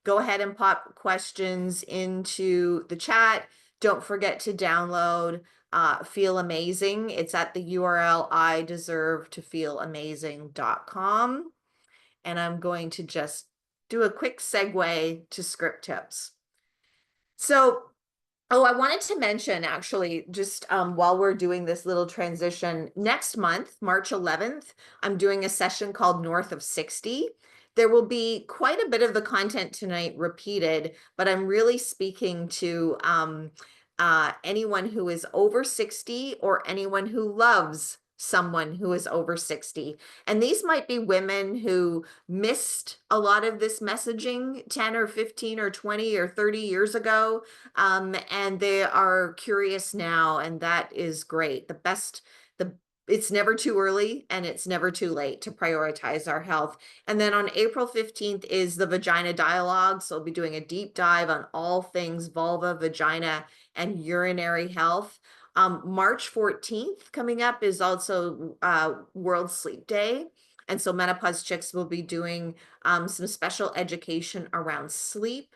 go ahead and pop questions into the chat. Don't forget to download Feel Amazing. It's at the URL ideservetofeelamazing.com. And I'm going to just do a quick segue to script tips. So, I wanted to mention, actually, just while we're doing this little transition, next month, March 11th, I'm doing a session called North of 60. There will be quite a bit of the content tonight repeated, but I'm really speaking to anyone who is over 60, or anyone who loves someone who is over 60. And these might be women who missed a lot of this messaging 10 or 15 or 20 or 30 years ago, and they are curious now, and that is great. It's never too early, and it's never too late to prioritize our health. And then on April 15th is the Vagina Dialogue. So I'll be doing a deep dive on all things vulva, vagina, and urinary health. March 14th coming up is also World Sleep Day. And so Menopause Chicks will be doing some special education around sleep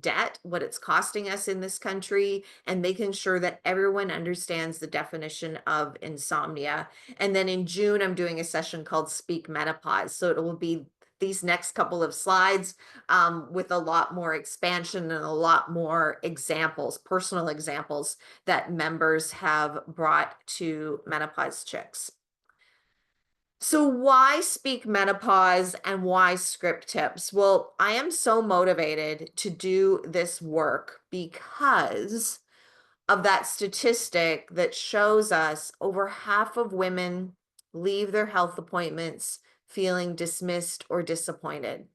debt, what it's costing us in this country, and making sure that everyone understands the definition of insomnia. And then in June, I'm doing a session called Speak Menopause. So it will be these next couple of slides with a lot more expansion and a lot more examples, personal examples that members have brought to Menopause Chicks. So why Speak Menopause and why script tips? Well, I am so motivated to do this work because of that statistic that shows us over half of women leave their health appointments feeling dismissed or disappointed.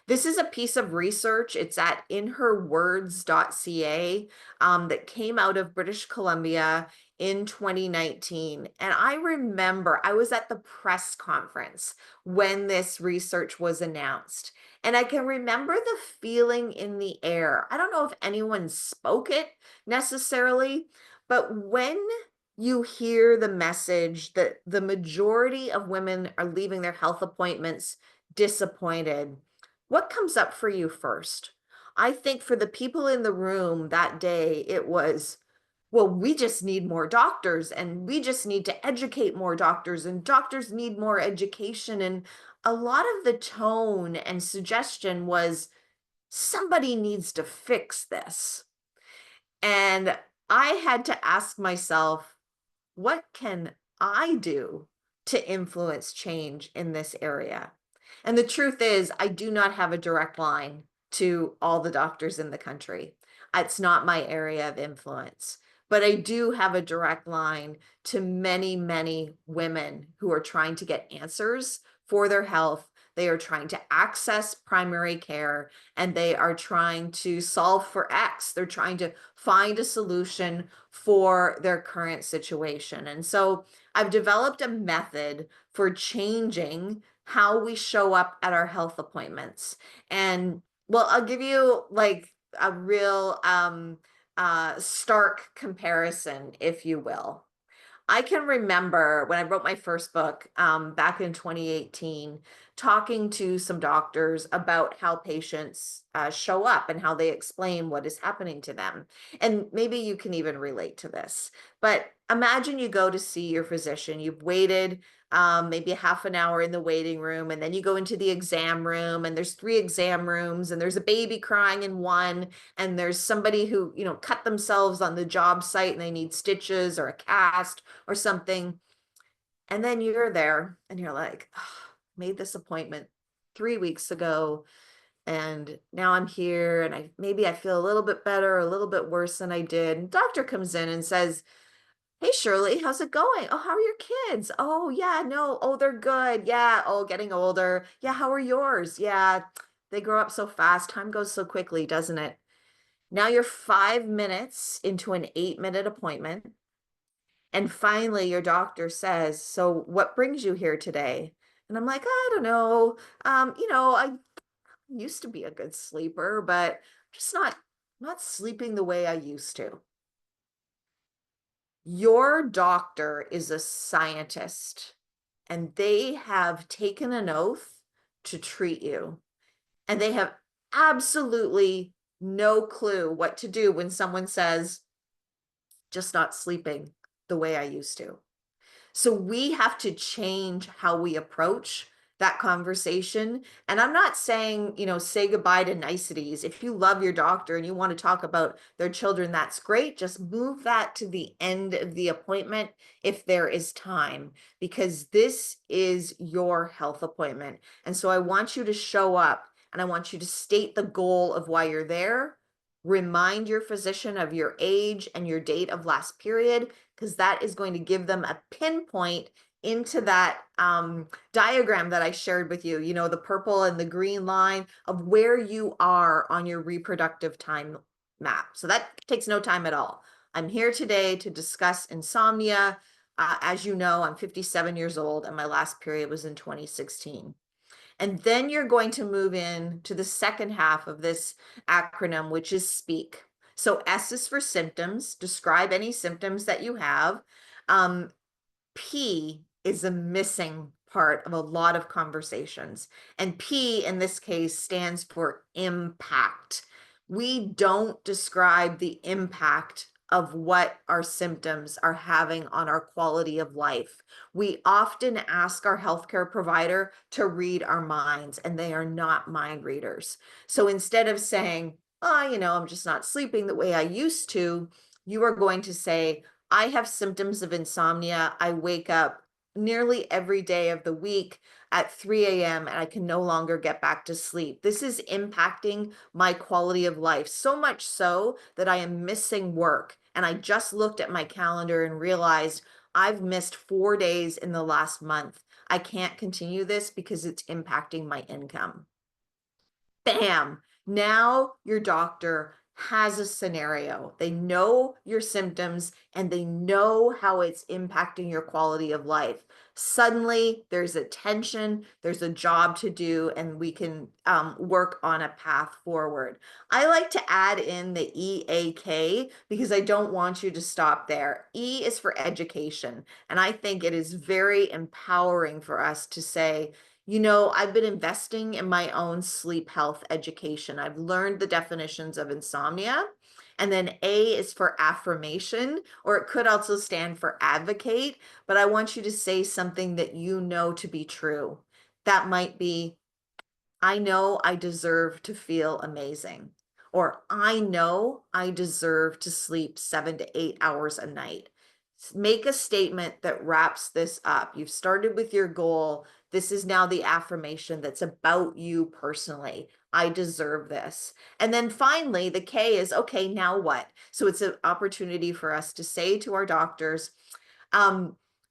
This is a piece of research. It's at inherwords.ca that came out of British Columbia in 2019. And I remember I was at the press conference when this research was announced. And I can remember the feeling in the air. I don't know if anyone spoke it necessarily, but when you hear the message that the majority of women are leaving their health appointments disappointed, what comes up for you first? I think for the people in the room that day, it was, well, we just need more doctors, and we just need to educate more doctors, and doctors need more education. And a lot of the tone and suggestion was, somebody needs to fix this. And I had to ask myself, what can I do to influence change in this area? And the truth is, I do not have a direct line to all the doctors in the country. It's not my area of influence, but I do have a direct line to many, many women who are trying to get answers for their health. They are trying to access primary care, and they are trying to solve for X. They're trying to find a solution for their current situation. And so I've developed a method for changing how we show up at our health appointments. And well, I'll give you like a real stark comparison, if you will. I can remember when I wrote my first book back in 2018, talking to some doctors about how patients show up and how they explain what is happening to them. And maybe you can even relate to this. But imagine you go to see your physician. You've waited maybe a half an hour in the waiting room, and then you go into the exam room, and there's 3 exam rooms, and there's a baby crying in one, and there's somebody who, cut themselves on the job site and they need stitches or a cast or something. And then you're there and you're like, oh, made this appointment 3 weeks ago, and now I'm here, and I feel a little bit better, a little bit worse than I did. And doctor comes in and says, hey, Shirley, how's it going? Oh, how are your kids? Oh, yeah, no. Oh, they're good. Yeah. Oh, getting older. Yeah. How are yours? Yeah. They grow up so fast. Time goes so quickly, doesn't it? Now you're 5 minutes into an 8-minute appointment. And finally, your doctor says, "So what brings you here today?" And I'm like, "I don't know. I used to be a good sleeper, but I'm just not sleeping the way I used to." Your doctor is a scientist, and they have taken an oath to treat you, and they have absolutely no clue what to do when someone says, "Just not sleeping the way I used to." So we have to change how we approach that conversation. And I'm not saying, say goodbye to niceties. If you love your doctor and you want to talk about their children, that's great. Just move that to the end of the appointment if there is time, because this is your health appointment. And so I want you to show up and I want you to state the goal of why you're there. Remind your physician of your age and your date of last period, because that is going to give them a pinpoint into that diagram that I shared with you, the purple and the green line of where you are on your reproductive time map. So that takes no time at all. I'm here today to discuss insomnia. As you know, I'm 57 years old and my last period was in 2016. And then you're going to move in to the second half of this acronym, which is SPEAK. So S is for symptoms. Describe any symptoms that you have. P is a missing part of a lot of conversations. And P in this case stands for impact. We don't describe the impact of what our symptoms are having on our quality of life. We often ask our healthcare provider to read our minds, and they are not mind readers. So instead of saying, "Oh, I'm just not sleeping the way I used to," you are going to say, "I have symptoms of insomnia. I wake up nearly every day of the week at 3 a.m. and I can no longer get back to sleep. This is impacting my quality of life, so much so that I am missing work. And I just looked at my calendar and realized I've missed 4 days in the last month. I can't continue this because it's impacting my income." Bam. Now your doctor has a scenario. They know your symptoms and they know how it's impacting your quality of life. Suddenly, there's a tension, there's a job to do, and we can work on a path forward. I like to add in the EAK because I don't want you to stop there. E is for education, and I think it is very empowering for us to say, I've been investing in my own sleep health education. I've learned the definitions of insomnia. And then A is for affirmation, or it could also stand for advocate, but I want you to say something that you know to be true. That might be, "I know I deserve to feel amazing," or "I know I deserve to sleep 7 to 8 hours a night." Make a statement that wraps this up. You've started with your goal. This is now the affirmation that's about you personally. "I deserve this." And then finally, the K is, okay, now what? So it's an opportunity for us to say to our doctors,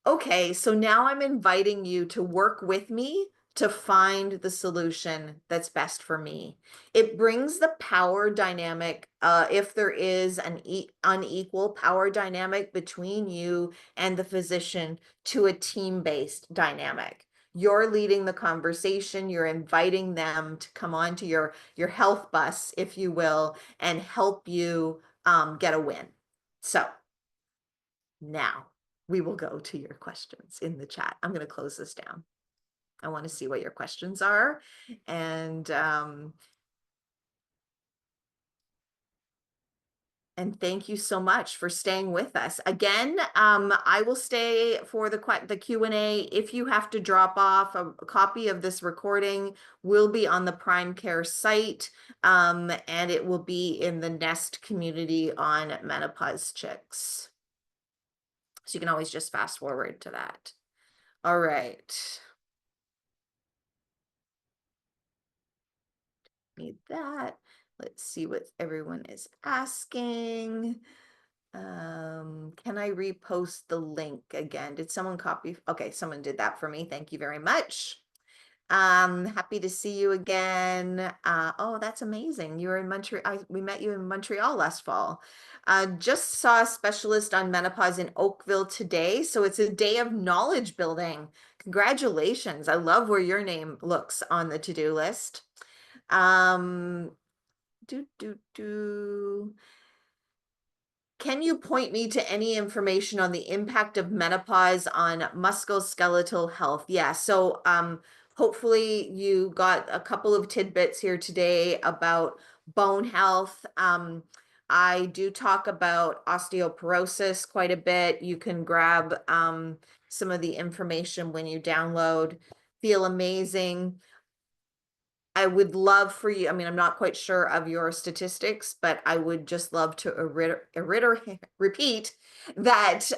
okay, so now I'm inviting you to work with me to find the solution that's best for me. It brings the power dynamic, if there is an unequal power dynamic between you and the physician, to a team-based dynamic. You're leading the conversation, you're inviting them to come onto your health bus, if you will, and help you get a win. So now we will go to your questions in the chat. I'm going to close this down. I want to see what your questions are. And thank you so much for staying with us. Again, I will stay for the Q&A. If you have to drop off, a copy of this recording will be on the Prime Care site, and it will be in the Nest community on Menopause Chicks. So you can always just fast forward to that. All right. Need that. Let's see what everyone is asking. Can I repost the link again? Did someone copy? Okay, someone did that for me. Thank you very much. Happy to see you again. Oh, that's amazing. You were in Montreal. We met you in Montreal last fall. Just saw a specialist on menopause in Oakville today. So it's a day of knowledge building. Congratulations. I love where your name looks on the to-do list. Um, do. Can you point me to any information on the impact of menopause on musculoskeletal health? Yeah, so hopefully you got a couple of tidbits here today about bone health. I do talk about osteoporosis quite a bit. You can grab some of the information when you download Feel Amazing. I would love for you, I mean, I'm not quite sure of your statistics, but I would just love to repeat that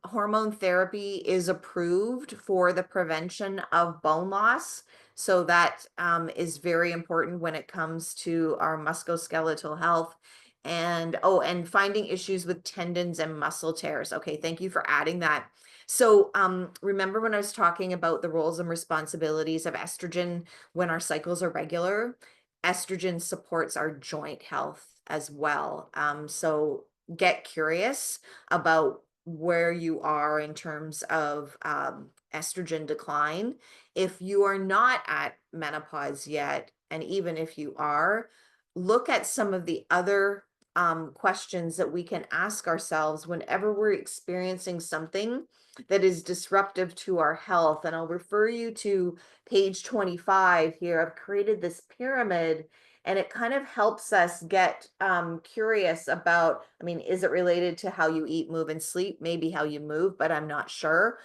hormone therapy is approved for the prevention of bone loss. So that is very important when it comes to our musculoskeletal health. And oh, and finding issues with tendons and muscle tears. Okay, thank you for adding that. So remember when I was talking about the roles and responsibilities of estrogen when our cycles are regular? Estrogen supports our joint health as well. So get curious about where you are in terms of estrogen decline. If you are not at menopause yet, and even if you are, look at some of the other questions that we can ask ourselves whenever we're experiencing something that is disruptive to our health. And I'll refer you to page 25 here. I've created this pyramid and it kind of helps us get curious about, I mean, is it related to how you eat, move, and sleep? Maybe how you move, but I'm not sure.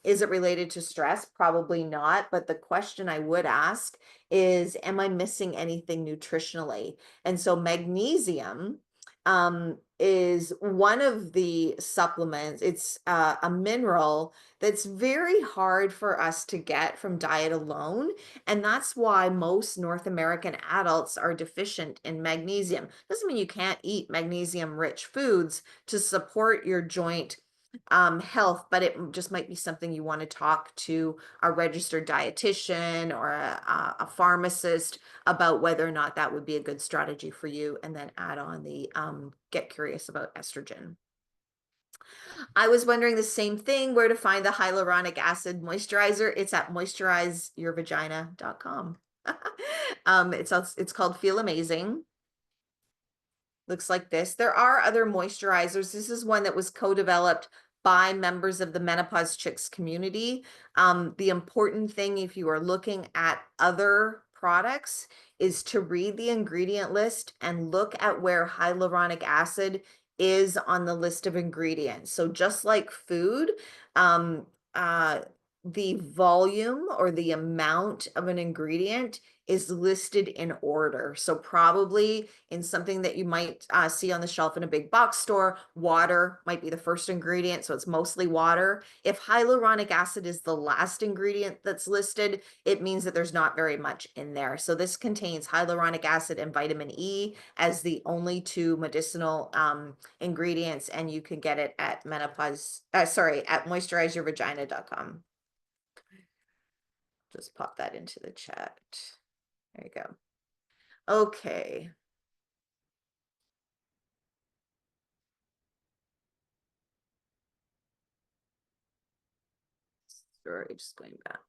Is it related to stress? Probably not. But the question I would ask is, am I missing anything nutritionally? And so magnesium is one of the supplements. It's a mineral that's very hard for us to get from diet alone. And that's why most North American adults are deficient in magnesium. Doesn't mean you can't eat magnesium-rich foods to support your joint health, but it just might be something you want to talk to a registered dietitian or a pharmacist about whether or not that would be a good strategy for you, and then add on the get curious about estrogen. I was wondering the same thing, where to find the hyaluronic acid moisturizer. It's at moisturizeyourvagina.com. It's called Feel Amazing. Looks like this. There are other moisturizers. This is one that was co-developed by members of the Menopause Chicks community. The important thing, if you are looking at other products, is to read the ingredient list and look at where hyaluronic acid is on the list of ingredients. So just like food, um, the volume or the amount of an ingredient is listed in order. So probably in something that you might see on the shelf in a big box store, water might be the first ingredient. So it's mostly water. If hyaluronic acid is the last ingredient that's listed, it means that there's not very much in there. So this contains hyaluronic acid and vitamin E as the only two medicinal ingredients, and you can get it at at moisturizeyourvagina.com. Just pop that into the chat. There you go. Okay. Sorry, just going back.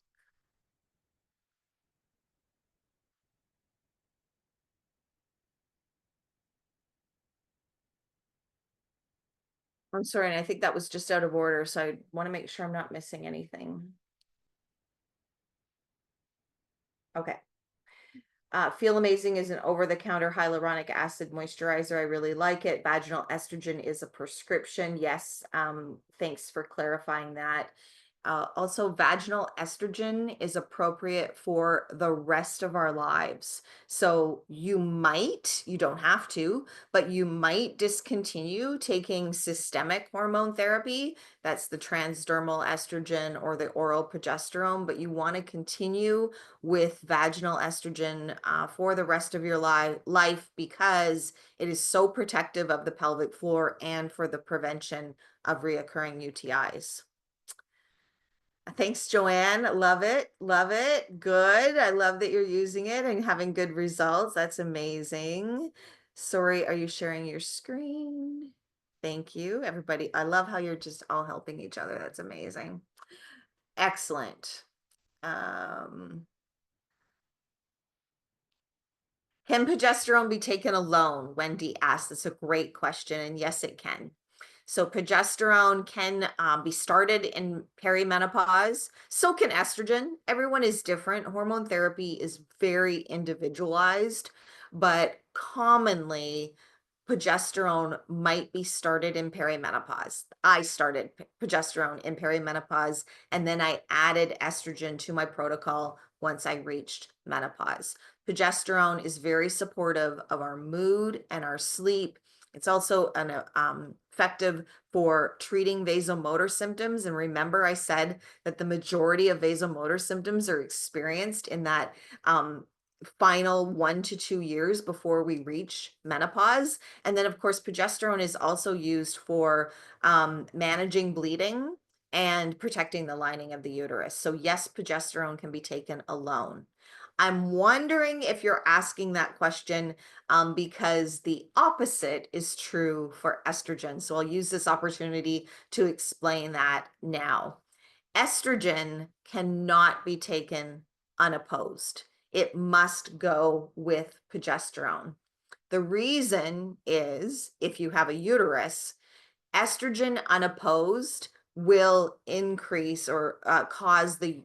I'm sorry, and I think that was just out of order, so I want to make sure I'm not missing anything. Okay. Feel Amazing is an over-the-counter hyaluronic acid moisturizer. I really like it. Vaginal estrogen is a prescription. Yes, thanks for clarifying that. Also, vaginal estrogen is appropriate for the rest of our lives. So you don't have to, but you might discontinue taking systemic hormone therapy. That's the transdermal estrogen or the oral progesterone, but you want to continue with vaginal estrogen for the rest of your life because it is so protective of the pelvic floor and for the prevention of reoccurring UTIs. Thanks, Joanne. Love it. Love it. Good. I love that you're using it and having good results. That's amazing. Sorry, are you sharing your screen? Thank you, everybody. I love how you're just all helping each other. That's amazing. Excellent. Um, can progesterone be taken alone? Wendy asked. That's a great question. And yes, it can. So progesterone can be started in perimenopause. So can estrogen. Everyone is different. Hormone therapy is very individualized, but commonly progesterone might be started in perimenopause. I started progesterone in perimenopause, and then I added estrogen to my protocol once I reached menopause. Progesterone is very supportive of our mood and our sleep. It's also an effective for treating vasomotor symptoms. And remember, I said that the majority of vasomotor symptoms are experienced in that final 1 to 2 years before we reach menopause. And then, of course, progesterone is also used for managing bleeding and protecting the lining of the uterus. So yes, progesterone can be taken alone. I'm wondering if you're asking that question because the opposite is true for estrogen. So I'll use this opportunity to explain that now. Estrogen cannot be taken unopposed. It must go with progesterone. The reason is if you have a uterus, estrogen unopposed will increase or cause the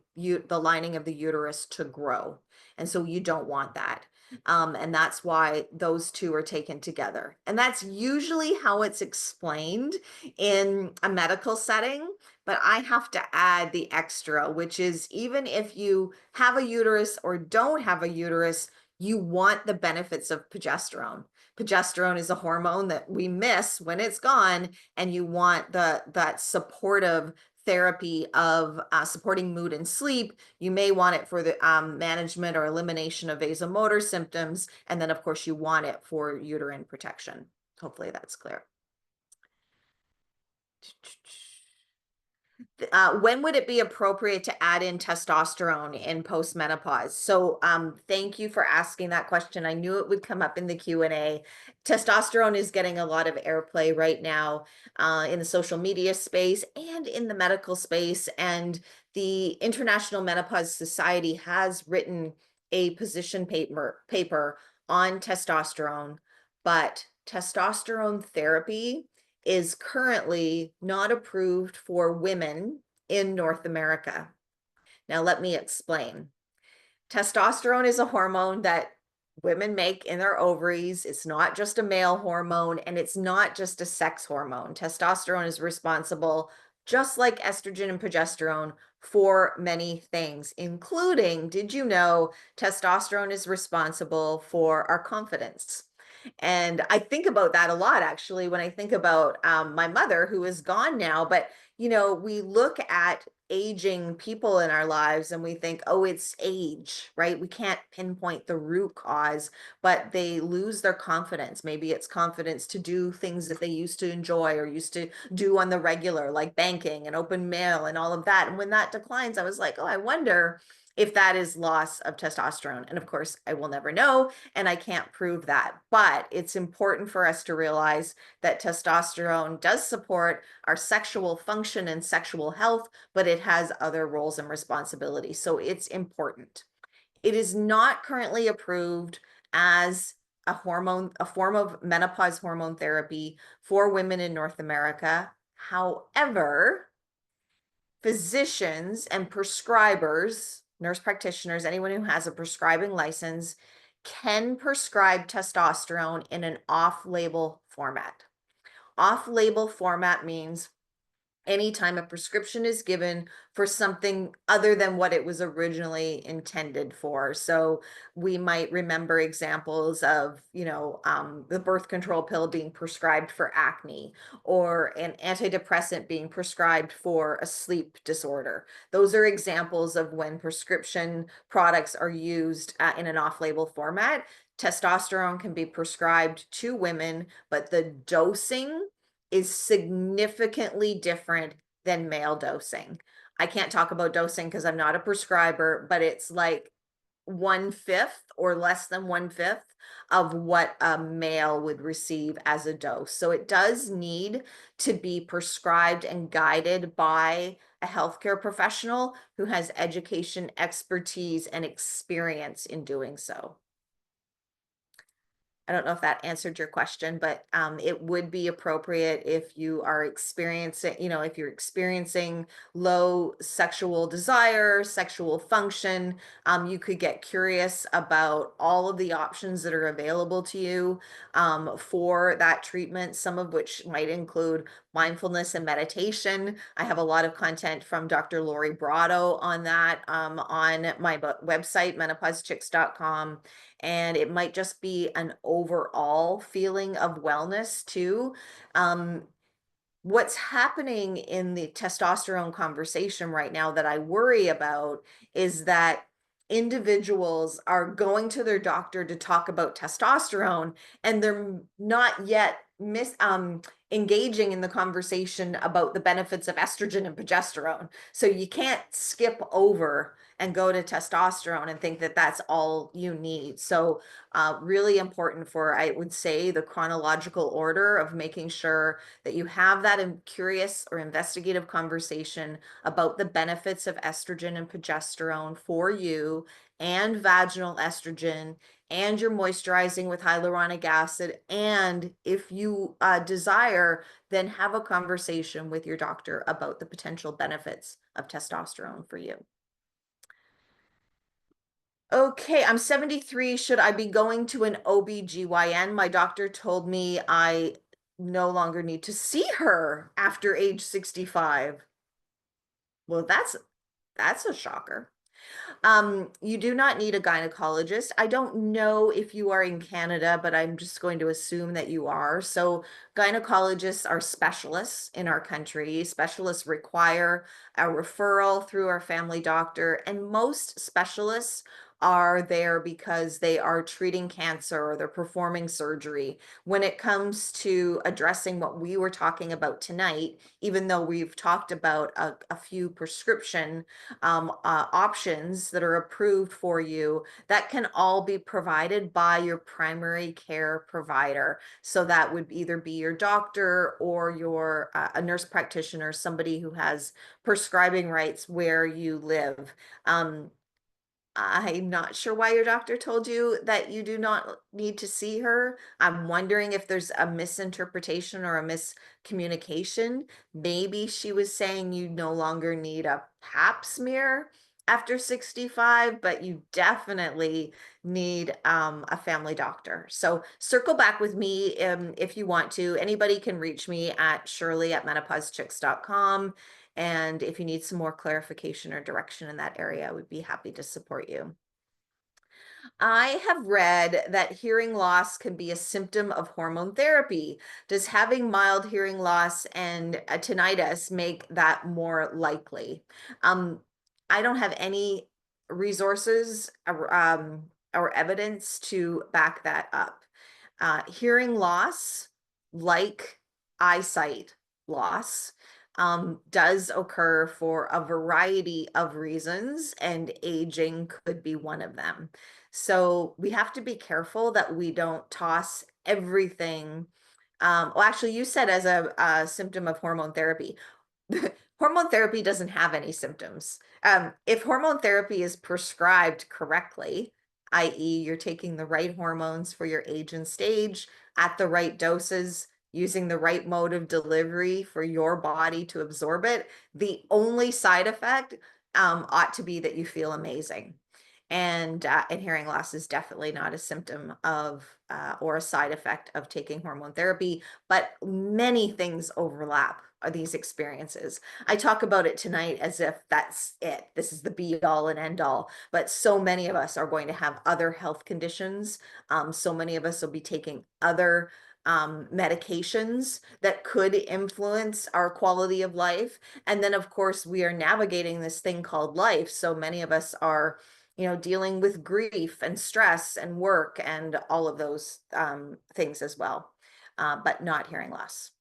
lining of the uterus to grow. And so you don't want that. And that's why those two are taken together. And that's usually how it's explained in a medical setting. But I have to add the extra, which is even if you have a uterus or don't have a uterus, you want the benefits of progesterone. Progesterone is a hormone that we miss when it's gone, and you want that supportive therapy of supporting mood and sleep. You may want it for the management or elimination of vasomotor symptoms, and then of course you want it for uterine protection. Hopefully that's clear. When would it be appropriate to add in testosterone in postmenopause? So thank you for asking that question. I knew it would come up in the Q&A. Testosterone is getting a lot of airplay right now in the social media space and in the medical space. And the International Menopause Society has written a position paper on testosterone, but testosterone therapy is currently not approved for women in North America. Now, let me explain. Testosterone is a hormone that women make in their ovaries. It's not just a male hormone, and it's not just a sex hormone. Testosterone is responsible, just like estrogen and progesterone, for many things, including, did you know, testosterone is responsible for our confidence? And I think about that a lot, actually, when I think about my mother, who is gone now. But, you know, we look at aging people in our lives and we think, oh, it's age, right? We can't pinpoint the root cause, but they lose their confidence. Maybe it's confidence to do things that they used to enjoy or used to do on the regular, like banking and open mail and all of that. And when that declines, I was like, oh, I wonder if that is loss of testosterone. And of course, I will never know, and I can't prove that. But it's important for us to realize that testosterone does support our sexual function and sexual health, but it has other roles and responsibilities. So it's important. It is not currently approved as a hormone, a form of menopause hormone therapy for women in North America. However, physicians and prescribers, nurse practitioners, anyone who has a prescribing license can prescribe testosterone in an off-label format. Off-label format means anytime a prescription is given for something other than what it was originally intended for. So we might remember examples of, you know, the birth control pill being prescribed for acne, or an antidepressant being prescribed for a sleep disorder. Those are examples of when prescription products are used in an off-label format. Testosterone can be prescribed to women, but the dosing is significantly different than male dosing. I can't talk about dosing because I'm not a prescriber, but it's like 1/5 or less than 1/5 of what a male would receive as a dose. So it does need to be prescribed and guided by a healthcare professional who has education, expertise, and experience in doing so. I don't know if that answered your question, but it would be appropriate if you are experiencing, if you're experiencing low sexual desire, sexual function, you could get curious about all of the options that are available to you for that treatment, some of which might include mindfulness and meditation. I have a lot of content from Dr. Lori Brotto on that on my website, menopausechicks.com. And it might just be an overall feeling of wellness too. Um, what's happening in the testosterone conversation right now that I worry about is that individuals are going to their doctor to talk about testosterone and they're not yet engaging in the conversation about the benefits of estrogen and progesterone. So you can't skip over and go to testosterone and think that that's all you need. So really important for, I would say, the chronological order of making sure that you have that curious or investigative conversation about the benefits of estrogen and progesterone for you and vaginal estrogen, and you're moisturizing with hyaluronic acid. And if you desire, then have a conversation with your doctor about the potential benefits of testosterone for you. Okay, I'm 73. Should I be going to an OB/GYN? My doctor told me I no longer need to see her after age 65. Well, that's a shocker. You do not need a gynecologist. I don't know if you are in Canada, but I'm just going to assume that you are. So gynecologists are specialists in our country. Specialists require a referral through our family doctor, and most specialists are there because they are treating cancer or they're performing surgery. When it comes to addressing what we were talking about tonight, even though we've talked about a few prescription options that are approved for you, that can all be provided by your primary care provider. So that would either be your doctor or your a nurse practitioner, somebody who has prescribing rights where you live. I'm not sure why your doctor told you that you do not need to see her. I'm wondering if there's a misinterpretation or a miscommunication. Maybe she was saying you no longer need a pap smear after 65, but you definitely need a family doctor. So circle back with me if you want to. Anybody can reach me at shirley@menopausechicks.com. And if you need some more clarification or direction in that area, I would be happy to support you. I have read that hearing loss can be a symptom of hormone therapy. Does having mild hearing loss and tinnitus make that more likely? Um, I don't have any resources or evidence to back that up. Hearing loss, like eyesight loss, does occur for a variety of reasons, and aging could be one of them. So we have to be careful that we don't toss everything. Well, actually, you said as a symptom of hormone therapy. Hormone therapy doesn't have any symptoms. If hormone therapy is prescribed correctly, i.e., you're taking the right hormones for your age and stage at the right doses, using the right mode of delivery for your body to absorb it, the only side effect ought to be that you feel amazing. And hearing loss is definitely not a symptom of or a side effect of taking hormone therapy, but many things overlap are these experiences. I talk about it tonight as if that's it. This is the be all and end all, but so many of us are going to have other health conditions. So many of us will be taking other medications that could influence our quality of life. And then, of course, we are navigating this thing called life. So many of us are dealing with grief and stress and work and all of those things as well, but not hearing loss.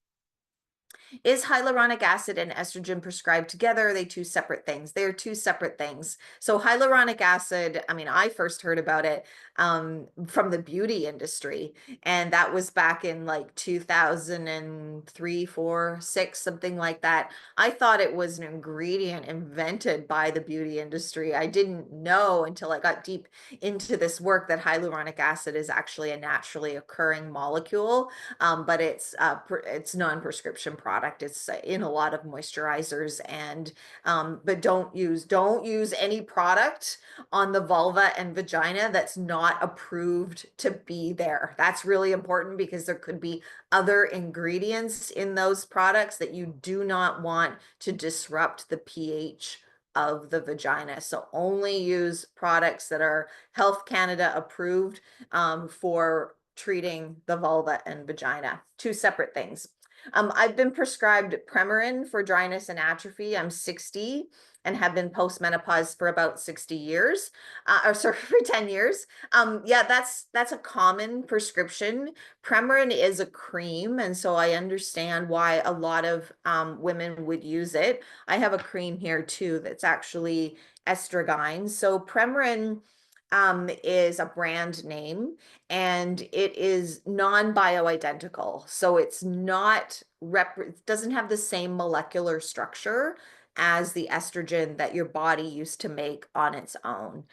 Is hyaluronic acid and estrogen prescribed together? Are they two separate things? They are two separate things. So hyaluronic acid, I mean, I first heard about it from the beauty industry, and that was back in like 2003, 4, 6, something like that. I thought it was an ingredient invented by the beauty industry. I didn't know until I got deep into this work that hyaluronic acid is actually a naturally occurring molecule, but it's non-prescription product. It's in a lot of moisturizers, and but don't use any product on the vulva and vagina that's not approved to be there. That's really important because there could be other ingredients in those products that you do not want to disrupt the pH of the vagina. So only use products that are Health Canada approved for treating the vulva and vagina. Two separate things. I've been prescribed Premarin for dryness and atrophy. I'm 60 and have been postmenopause for about 60 years, or sorry, for 10 years. Yeah, that's a common prescription. Premarin is a cream, and so I understand why a lot of women would use it. I have a cream here too that's actually estrogyn. So Premarin is a brand name, and it is non-bioidentical. So it's not it doesn't have the same molecular structure as the estrogen that your body used to make on its own.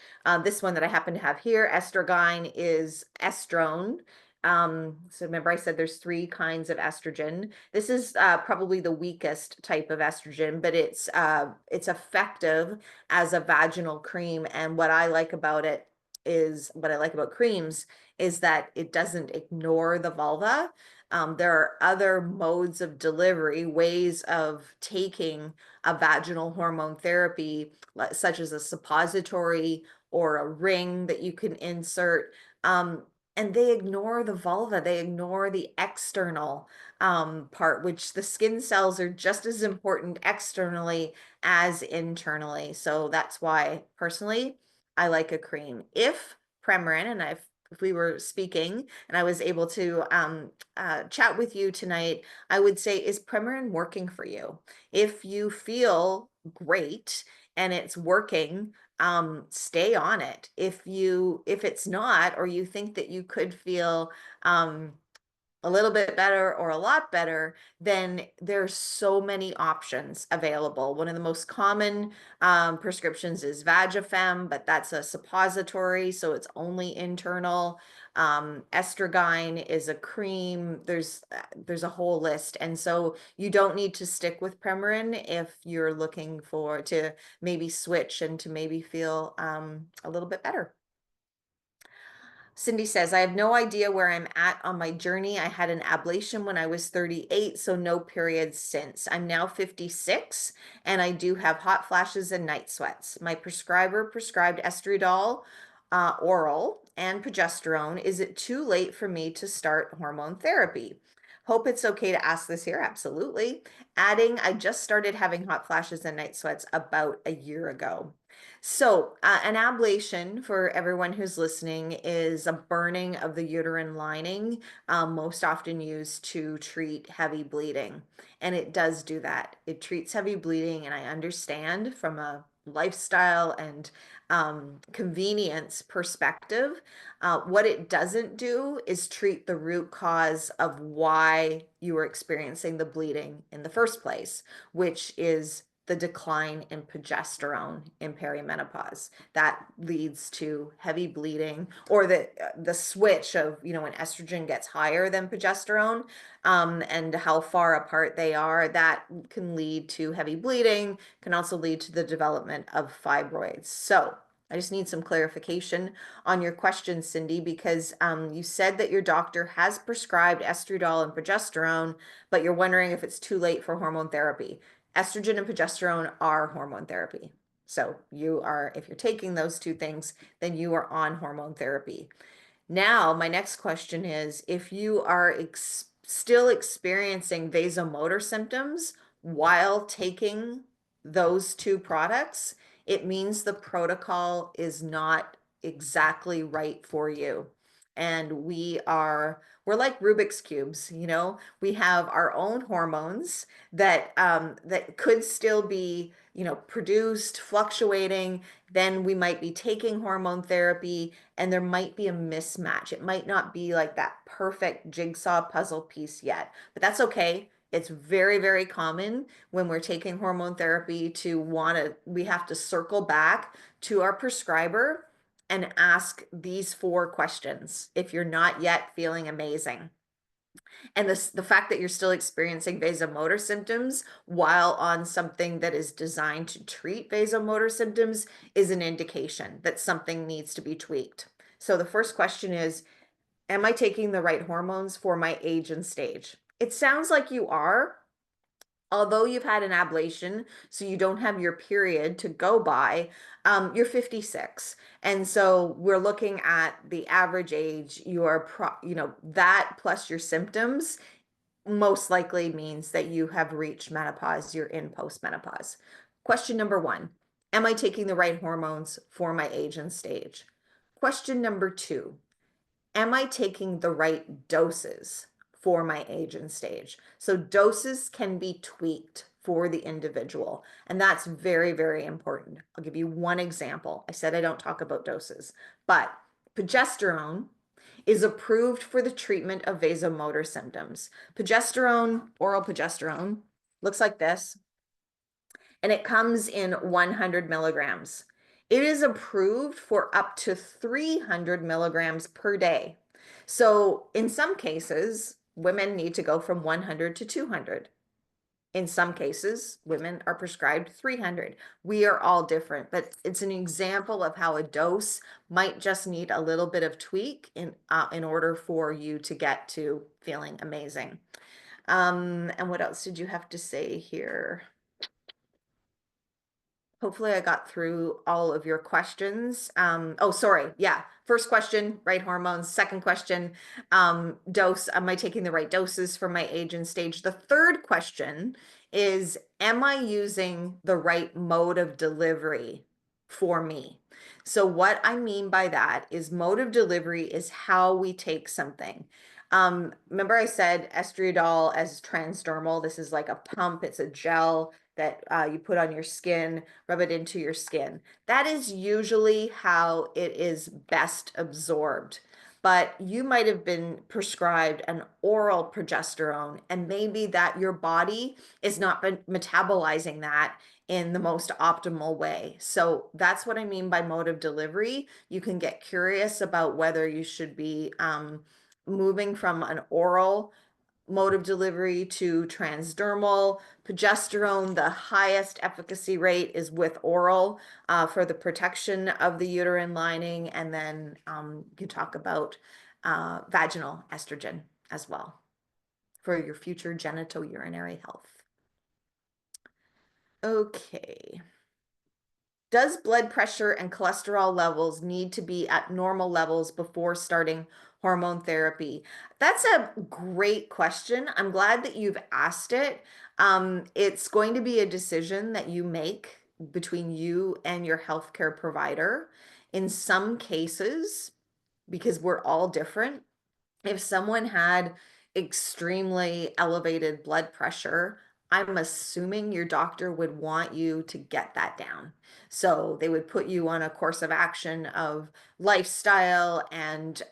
This one that I happen to have here, estrogyn, is estrone. So remember I said there's three kinds of estrogen. This is probably the weakest type of estrogen, but it's effective as a vaginal cream. And what I like about creams is that it doesn't ignore the vulva. There are other modes of delivery, ways of taking a vaginal hormone therapy, such as a suppository or a ring that you can insert. And they ignore the vulva, they ignore the external part, which the skin cells are just as important externally as internally. So that's why personally I like a cream. If Premarin, and if we were speaking and I was able to chat with you tonight, I would say, is Premarin working for you? If you feel great and it's working, stay on it. If it's not, or you think that you could feel a little bit better or a lot better, then there's so many options available. One of the most common prescriptions is Vagifem, but that's a suppository, so it's only internal. Estrogyn is a cream. There's a whole list, and so you don't need to stick with Premarin if you're looking to maybe switch and to maybe feel a little bit better. Cindy says, I have no idea where I'm at on my journey. I had an ablation when I was 38, so no periods since. I'm now 56, and I do have hot flashes and night sweats. My prescriber prescribed estradiol oral and progesterone. Is it too late for me to start hormone therapy? Hope it's okay to ask this here. Absolutely. Adding, I just started having hot flashes and night sweats about a year ago. So, an ablation, for everyone who's listening, is a burning of the uterine lining, most often used to treat heavy bleeding. And it does do that. It treats heavy bleeding, and I understand from a lifestyle and convenience perspective. What it doesn't do is treat the root cause of why you were experiencing the bleeding in the first place, which is the decline in progesterone in perimenopause. That leads to heavy bleeding, or the switch of, when estrogen gets higher than progesterone, and how far apart they are, that can lead to heavy bleeding, can also lead to the development of fibroids. So I just need some clarification on your question, Cindy, because you said that your doctor has prescribed estradiol and progesterone, but you're wondering if it's too late for hormone therapy. Estrogen and progesterone are hormone therapy. So if you're taking those two things, then you are on hormone therapy. Now, my next question is, if you are still experiencing vasomotor symptoms while taking those two products, it means the protocol is not exactly right for you. and we're like Rubik's cubes, you know. We have our own hormones that could still be, you know, produced, fluctuating. Then we might be taking hormone therapy, and there might be a mismatch. It might not be like that perfect jigsaw puzzle piece yet, but that's okay. It's very, very common when we're taking hormone therapy we have to circle back to our prescriber and ask these 4 questions if you're not yet feeling amazing. And the fact that you're still experiencing vasomotor symptoms while on something that is designed to treat vasomotor symptoms is an indication that something needs to be tweaked. So the first question is, am I taking the right hormones for my age and stage? It sounds like you are, although you've had an ablation, so you don't have your period to go by. You're 56. And so we're looking at the average age. You know, that plus your symptoms most likely means that you have reached menopause. You're in postmenopause. Question number 1, am I taking the right hormones for my age and stage? Question number 2, am I taking the right doses for my age and stage? So doses can be tweaked for the individual, and that's very, very important. I'll give you one example. I said I don't talk about doses, but progesterone is approved for the treatment of vasomotor symptoms. Progesterone, oral progesterone, looks like this, and it comes in 100 milligrams. It is approved for up to 300 milligrams per day. So in some cases, women need to go from 100 to 200. In some cases, women are prescribed 300. We are all different, but it's an example of how a dose might just need a little bit of tweak in order for you to get to feeling amazing. And what else did you have to say here? Hopefully I got through all of your questions. Oh, sorry. Yeah. First question, right hormones. Second question, dose. Am I taking the right doses for my age and stage? The third question is, am I using the right mode of delivery for me? So what I mean by that is mode of delivery is how we take something. Remember I said estriadol as transdermal. This is like a pump. It's a gel that you put on your skin, rub it into your skin. That is usually how it is best absorbed. But you might have been prescribed an oral progesterone, and maybe that your body is not metabolizing that in the most optimal way. So that's what I mean by mode of delivery. You can get curious about whether you should be moving from an oral mode of delivery to transdermal. Progesterone, the highest efficacy rate is with oral for the protection of the uterine lining. And then you talk about vaginal estrogen as well for your future genitourinary health. Okay. Does blood pressure and cholesterol levels need to be at normal levels before starting hormone therapy? That's a great question. I'm glad that you've asked it. It's going to be a decision that you make between you and your healthcare provider. In some cases, because we're all different, if someone had extremely elevated blood pressure, I'm assuming your doctor would want you to get that down. So they would put you on a course of action of lifestyle and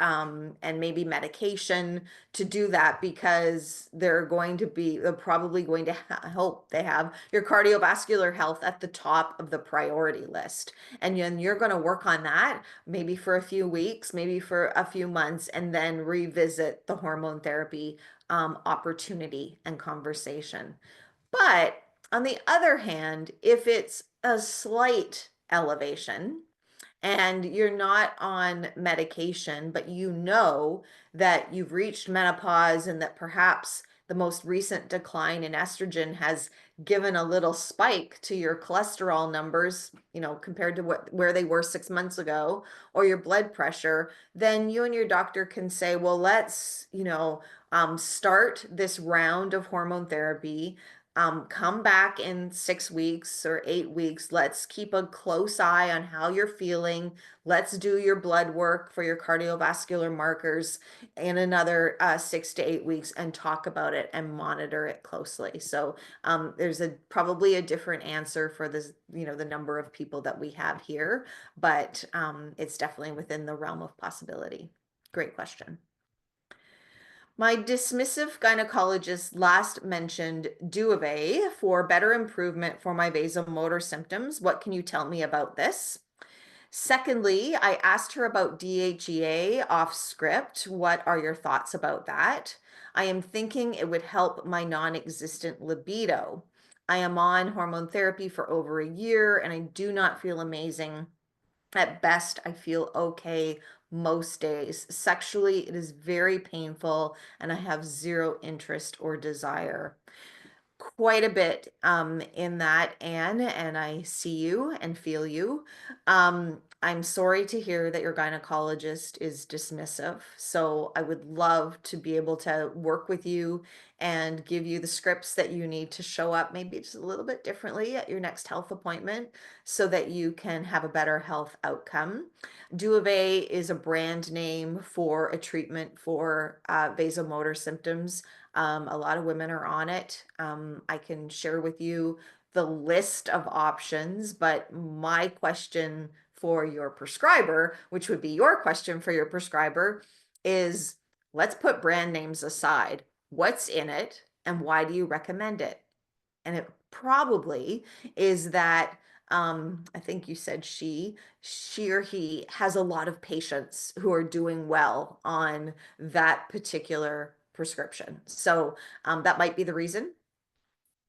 maybe medication to do that, because they're probably going to hope they have your cardiovascular health at the top of the priority list. And you're going to work on that maybe for a few weeks, maybe for a few months, and then revisit the hormone therapy opportunity and conversation. But on the other hand, if it's a slight elevation and you're not on medication, but you know that you've reached menopause and that perhaps the most recent decline in estrogen has given a little spike to your cholesterol numbers, you know, compared to where they were 6 months ago, or your blood pressure, then you and your doctor can say, well, let's, start this round of hormone therapy. Come back in 6 weeks or 8 weeks. Let's keep a close eye on how you're feeling. Let's do your blood work for your cardiovascular markers in another 6 to 8 weeks and talk about it and monitor it closely. So there's probably a different answer for this, the number of people that we have here, but it's definitely within the realm of possibility. Great question. My dismissive gynecologist last mentioned Duvet for better improvement for my vasomotor symptoms. What can you tell me about this? Secondly, I asked her about DHEA off script. What are your thoughts about that? I am thinking it would help my non-existent libido. I am on hormone therapy for over a year and I do not feel amazing. At best, I feel okay most days. Sexually, it is very painful and I have zero interest or desire. Quite a bit in that, Anne, and I see you and feel you. I'm sorry to hear that your gynecologist is dismissive. So I would love to be able to work with you and give you the scripts that you need to show up maybe just a little bit differently at your next health appointment so that you can have a better health outcome. Duave is a brand name for a treatment for vasomotor symptoms. A lot of women are on it. I can share with you the list of options, but my question for your prescriber, which would be your question for your prescriber, is let's put brand names aside. What's in it and why do you recommend it? And it probably is that I think you said she or he has a lot of patients who are doing well on that particular prescription. So that might be the reason.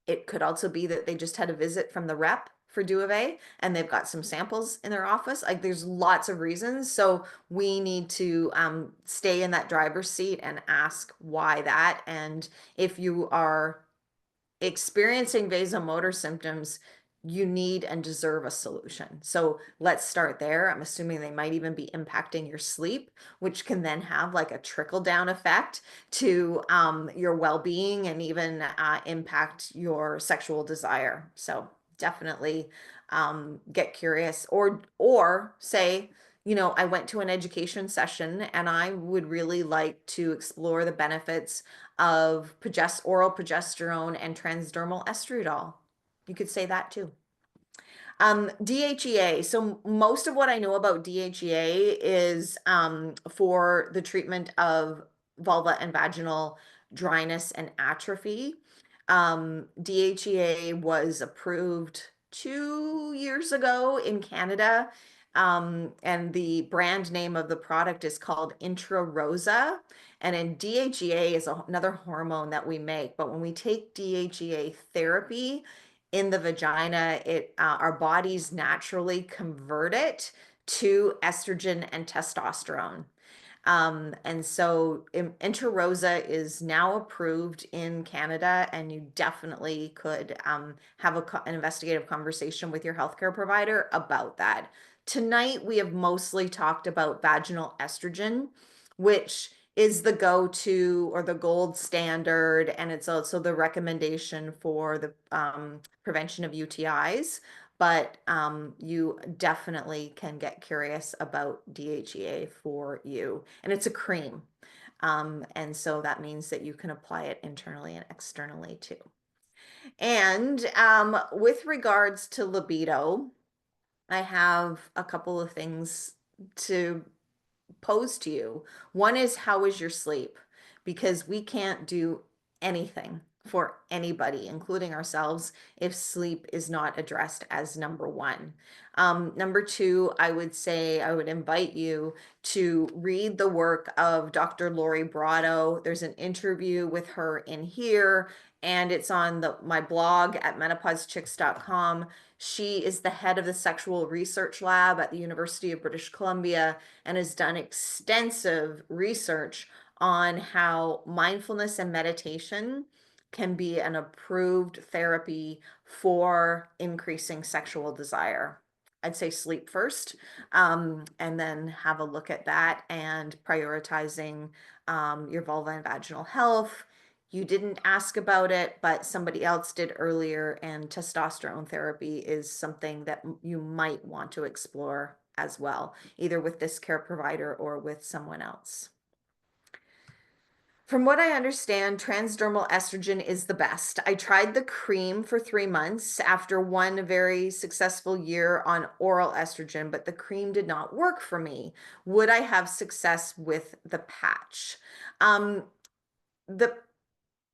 It could also be that they just had a visit from the rep for Duave and they've got some samples in their office. Like there's lots of reasons. So we need to stay in that driver's seat and ask why that. And if you are experiencing vasomotor symptoms, you need and deserve a solution. So let's start there. I'm assuming they might even be impacting your sleep, which can then have like a trickle down effect to your well-being and even impact your sexual desire. So definitely get curious or say, I went to an education session and I would really like to explore the benefits of oral progesterone and transdermal estradiol. You could say that too. DHEA. So most of what I know about DHEA is for the treatment of vulva and vaginal dryness and atrophy. DHEA was approved 2 years ago in Canada, and the brand name of the product is called Intra Rosa. And then DHEA is another hormone that we make, but when we take DHEA therapy, in the vagina, our bodies naturally convert it to estrogen and testosterone. And so Interosa is now approved in Canada, and you definitely could have an investigative conversation with your healthcare provider about that. Tonight, we have mostly talked about vaginal estrogen, which is the go-to or the gold standard, and it's also the recommendation for the prevention of UTIs. But you definitely can get curious about DHEA for you. And it's a cream. And so that means that you can apply it internally and externally too. And with regards to libido, I have a couple of things to pose to you. One is, how is your sleep? Because we can't do anything for anybody, including ourselves, if sleep is not addressed as number one. Number two, I would say I would invite you to read the work of Dr. Lori Brotto. There's an interview with her in here, and it's on my blog at menopausechicks.com. She is the head of the sexual research lab at the University of British Columbia and has done extensive research on how mindfulness and meditation can be an approved therapy for increasing sexual desire. I'd say sleep first, and then have a look at that and prioritizing your vulva and vaginal health, you didn't ask about it, but somebody else did earlier, and testosterone therapy is something that you might want to explore as well, either with this care provider or with someone else. From what I understand, transdermal estrogen is the best. I tried the cream for 3 months after one very successful year on oral estrogen, but the cream did not work for me. Would I have success with the patch? Um, the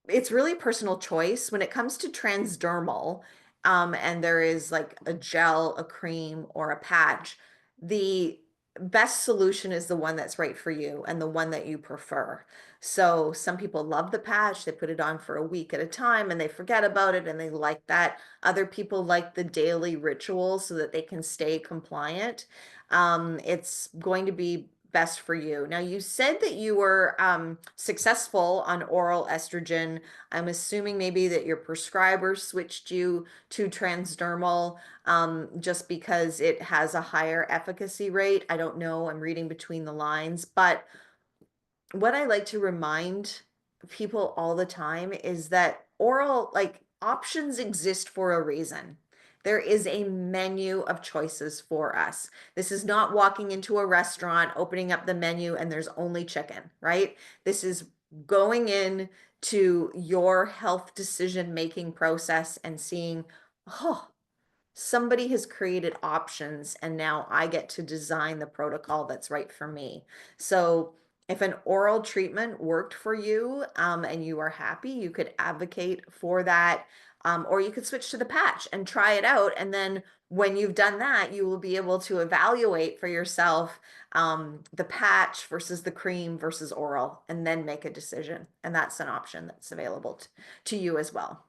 it's really personal choice when it comes to transdermal, and there is like a gel, a cream, or a patch. The best solution is the one that's right for you and the one that you prefer. So some people love the patch, they put it on for a week at a time and they forget about it and they like that. Other people like the daily ritual so that they can stay compliant. It's going to be best for you. Now, you said that you were successful on oral estrogen. I'm assuming maybe that your prescriber switched you to transdermal just because it has a higher efficacy rate. I don't know. I'm reading between the lines. But what I like to remind people all the time is that oral, like, options exist for a reason. There is a menu of choices for us. This is not walking into a restaurant, opening up the menu, and there's only chicken, right? This is going in to your health decision making process and seeing, oh, somebody has created options and now I get to design the protocol that's right for me. So if an oral treatment worked for you and you are happy, you could advocate for that. Or you could switch to the patch and try it out. And then when you've done that, you will be able to evaluate for yourself the patch versus the cream versus oral, and then make a decision. And that's an option that's available to you as well.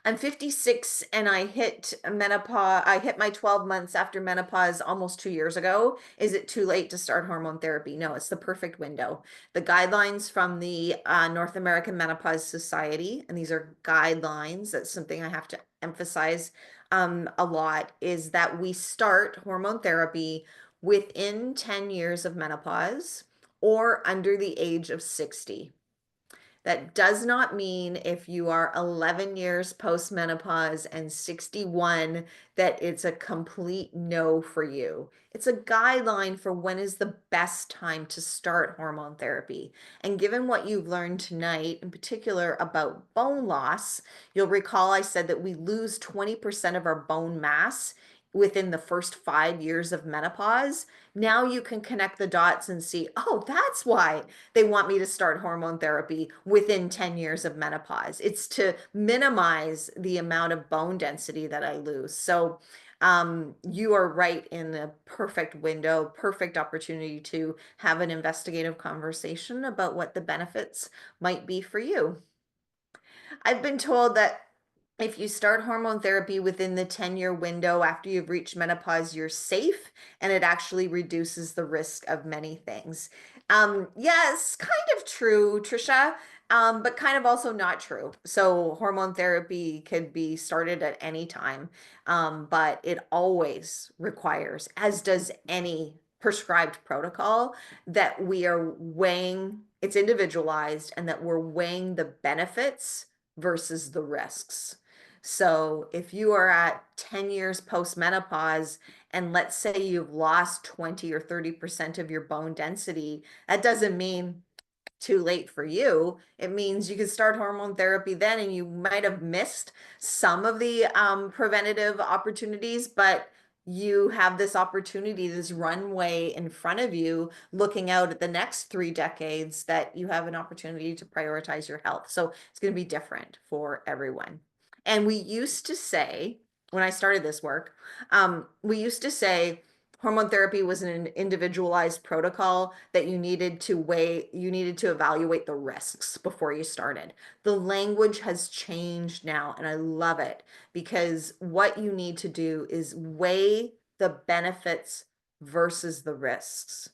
I'm 56 and I hit menopause. I hit my 12 months after menopause almost 2 years ago. Is it too late to start hormone therapy? No, it's the perfect window. The guidelines from the North American Menopause Society, and these are guidelines, that's something I have to emphasize a lot, is that we start hormone therapy within 10 years of menopause or under the age of 60. That does not mean if you are 11 years postmenopause and 61 that it's a complete no for you. It's a guideline for when is the best time to start hormone therapy. And given what you've learned tonight, in particular about bone loss, you'll recall I said that we lose 20% of our bone mass within the first 5 years of menopause. Now you can connect the dots and see, oh, that's why they want me to start hormone therapy within 10 years of menopause. It's to minimize the amount of bone density that I lose. So you are right in the perfect window, perfect opportunity to have an investigative conversation about what the benefits might be for you. I've been told that if you start hormone therapy within the 10-year window after you've reached menopause, you're safe and it actually reduces the risk of many things. Yes, kind of true, Trisha, but kind of also not true. So hormone therapy could be started at any time, but it always requires, as does any prescribed protocol, that we are weighing, it's individualized, and that we're weighing the benefits versus the risks. So if you are at 10 years post-menopause and let's say you've lost 20 or 30% of your bone density, that doesn't mean too late for you. It means you can start hormone therapy then, and you might have missed some of the preventative opportunities, but you have this opportunity, this runway in front of you, looking out at the next 3 decades, that you have an opportunity to prioritize your health. So it's going to be different for everyone. And we used to say, when I started this work, we used to say hormone therapy was an individualized protocol that you needed to weigh, you needed to evaluate the risks before you started. The language has changed now, and I love it, because what you need to do is weigh the benefits versus the risks.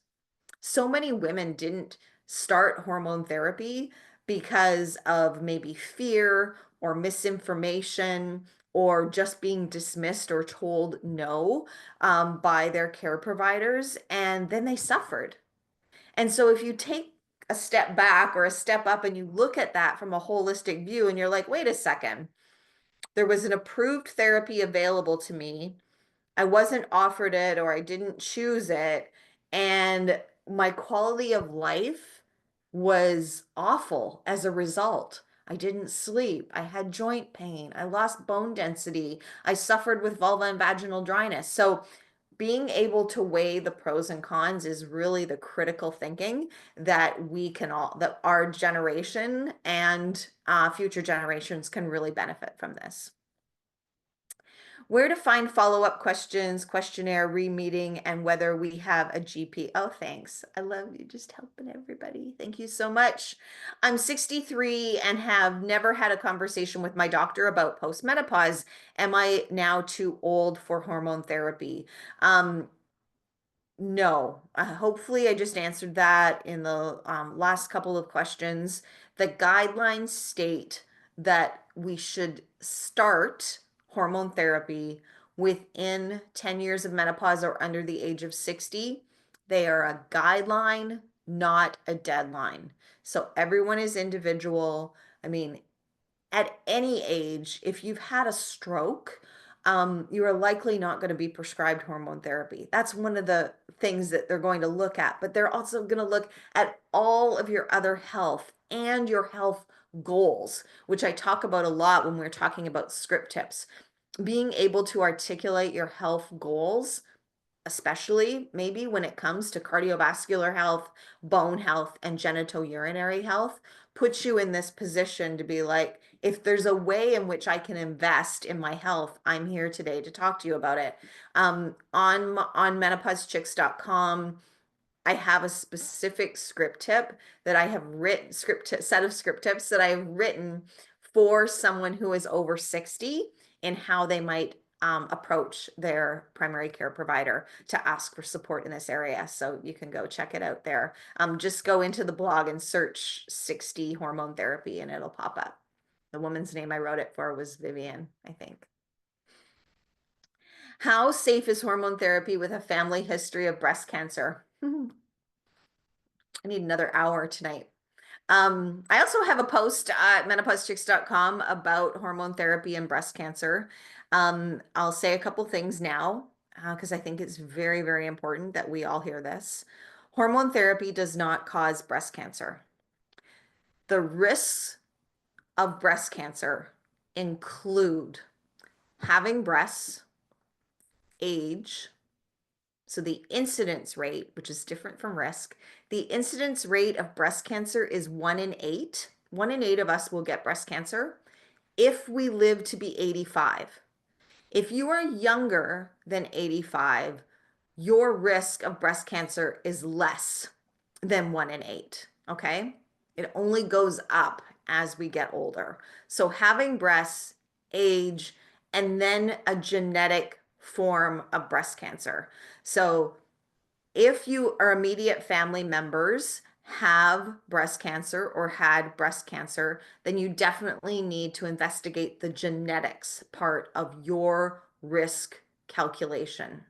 So many women didn't start hormone therapy because of maybe fear or misinformation or just being dismissed or told no by their care providers, and then they suffered. And so if you take a step back or a step up and you look at that from a holistic view and you're like, wait a second, there was an approved therapy available to me. I wasn't offered it or I didn't choose it. And my quality of life was awful as a result. I didn't sleep. I had joint pain. I lost bone density. I suffered with vulva and vaginal dryness. So being able to weigh the pros and cons is really the critical thinking that we can all, that our generation and future generations can really benefit from this. Where to find follow-up questions, questionnaire, re-meeting, and whether we have a GP. Oh, thanks. I love you just helping everybody. Thank you so much. I'm 63 and have never had a conversation with my doctor about postmenopause. Am I now too old for hormone therapy? No, hopefully I just answered that in the last couple of questions. The guidelines state that we should start hormone therapy within 10 years of menopause or under the age of 60. They are a guideline, not a deadline. So everyone is individual. I mean, at any age, if you've had a stroke, you are likely not going to be prescribed hormone therapy. That's one of the things that they're going to look at, but they're also going to look at all of your other health and your health goals, which I talk about a lot when we're talking about script tips. Being able to articulate your health goals, especially maybe when it comes to cardiovascular health, bone health, and genitourinary health, puts you in this position to be like, if there's a way in which I can invest in my health, I'm here today to talk to you about it. On menopausechicks.com, I have a specific script tip that I have written, set of script tips that I have written for someone who is over 60 and how they might approach their primary care provider to ask for support in this area. So you can go check it out there. Just go into the blog and search 60 hormone therapy and it'll pop up. The woman's name I wrote it for was Vivian, I think. How safe is hormone therapy with a family history of breast cancer? I need another hour tonight. I also have a post at menopausechicks.com about hormone therapy and breast cancer. I'll say a couple things now because I think it's very, very important that we all hear this. Hormone therapy does not cause breast cancer. The risks of breast cancer include having breasts, age, so the incidence rate, which is different from risk, the incidence rate of breast cancer is 1 in 8. 1 in 8 of us will get breast cancer if we live to be 85. If you are younger than 85, your risk of breast cancer is less than 1 in 8, okay? It only goes up as we get older. So having breasts, age, and then a genetic form of breast cancer. So if you or immediate family members have breast cancer or had breast cancer, then you definitely need to investigate the genetics part of your risk calculation.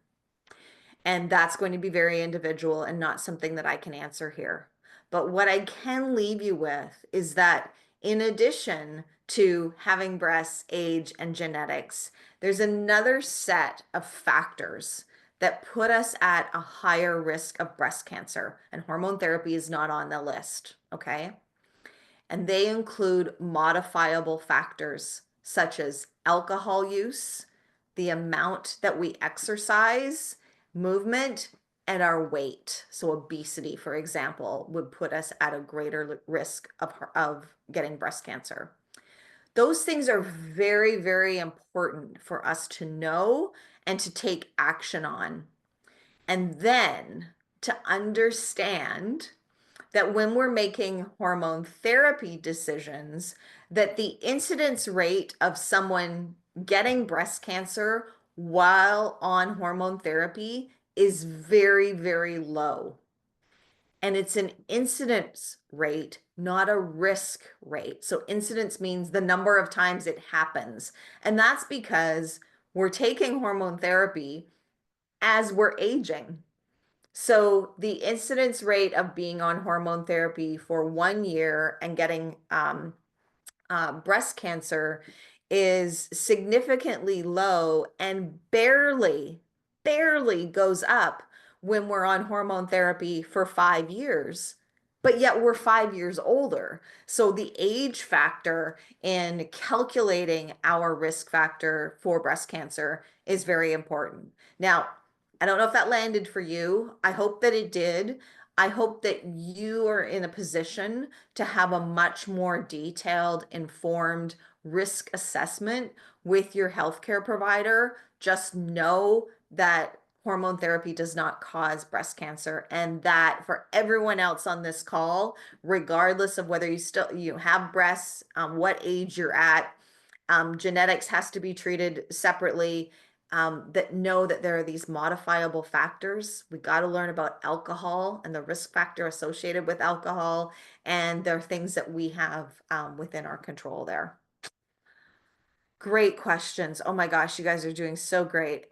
And that's going to be very individual and not something that I can answer here. But what I can leave you with is that in addition to having breasts, age, and genetics, there's another set of factors that put us at a higher risk of breast cancer. And hormone therapy is not on the list, okay? And they include modifiable factors such as alcohol use, the amount that we exercise, movement, and our weight. So obesity, for example, would put us at a greater risk of getting breast cancer. Those things are very, very important for us to know and to take action on. And then to understand that when we're making hormone therapy decisions, that the incidence rate of someone getting breast cancer while on hormone therapy is very, very low. And it's an incidence rate, not a risk rate. So incidence means the number of times it happens. And that's because we're taking hormone therapy as we're aging. So the incidence rate of being on hormone therapy for 1 year and getting breast cancer is significantly low and barely goes up when we're on hormone therapy for 5 years. But yet we're 5 years older. So the age factor in calculating our risk factor for breast cancer is very important. Now, I don't know if that landed for you. I hope that it did. I hope that you are in a position to have a much more detailed, informed risk assessment with your healthcare provider. Just know that hormone therapy does not cause breast cancer, and that for everyone else on this call, regardless of whether you have breasts, what age you're at, genetics has to be treated separately. That know that there are these modifiable factors. We got to learn about alcohol and the risk factor associated with alcohol, and there are things that we have within our control there. Great questions. Oh my gosh, you guys are doing so great.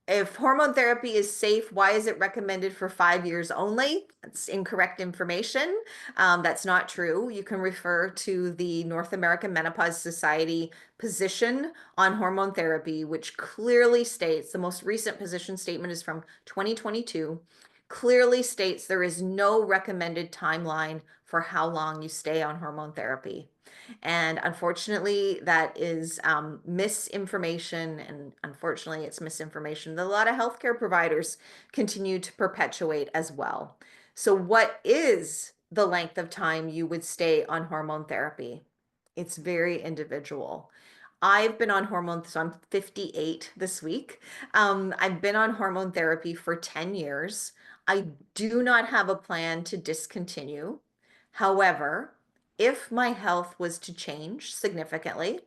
If hormone therapy is safe, why is it recommended for 5 years only? That's incorrect information. That's not true. You can refer to the North American Menopause Society position on hormone therapy, which clearly states, the most recent position statement is from 2022, clearly states there is no recommended timeline for how long you stay on hormone therapy. And unfortunately, that is misinformation. And unfortunately, it's misinformation that a lot of healthcare providers continue to perpetuate as well. So, what is the length of time you would stay on hormone therapy? It's very individual. I've been on hormones, so I'm 58 this week. I've been on hormone therapy for 10 years. I do not have a plan to discontinue. However, if my health was to change significantly,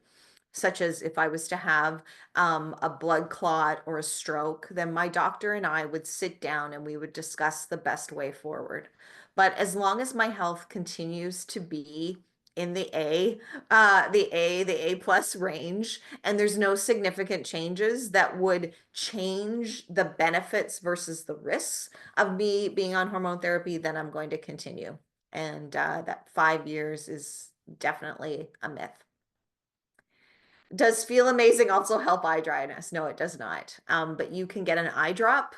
such as if I was to have a blood clot or a stroke, then my doctor and I would sit down and we would discuss the best way forward. But as long as my health continues to be in the A plus range, and there's no significant changes that would change the benefits versus the risks of me being on hormone therapy, then I'm going to continue. And that 5 years is definitely a myth. Does Feel Amazing also help eye dryness? No, it does not. But you can get an eye drop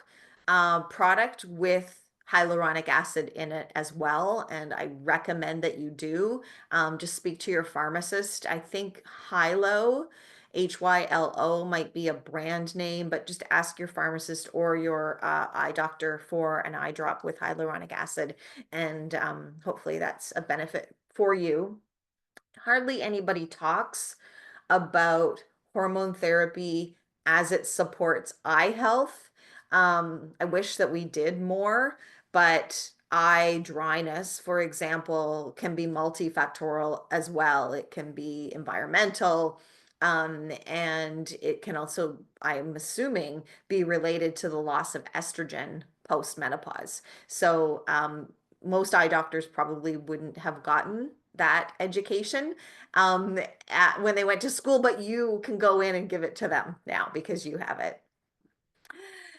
product with hyaluronic acid in it as well. And I recommend that you do. Just speak to your pharmacist. I think Hylo might be a brand name, but just ask your pharmacist or your eye doctor for an eye drop with hyaluronic acid. And hopefully that's a benefit for you. Hardly anybody talks about hormone therapy as it supports eye health. I wish that we did more, but eye dryness, for example, can be multifactorial as well. It can be environmental, and it can also, I'm assuming, be related to the loss of estrogen post-menopause. So, most eye doctors probably wouldn't have gotten that education when they went to school, but you can go in and give it to them now because you have it.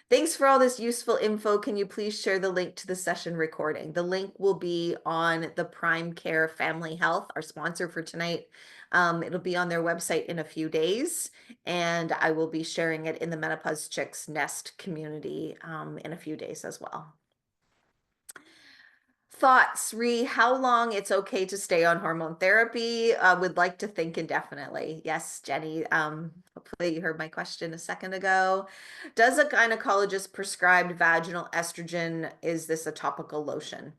Thanks for all this useful info. Can you please share the link to the session recording? The link will be on the Prime Care Family Health, our sponsor for tonight. It'll be on their website in a few days, and I will be sharing it in the Menopause Chicks Nest community in a few days as well. Thoughts, Ree, how long it's okay to stay on hormone therapy? Would like to think indefinitely. Yes, Jenny. Hopefully you heard my question a second ago. Does a gynecologist prescribe vaginal estrogen? Is this a topical lotion?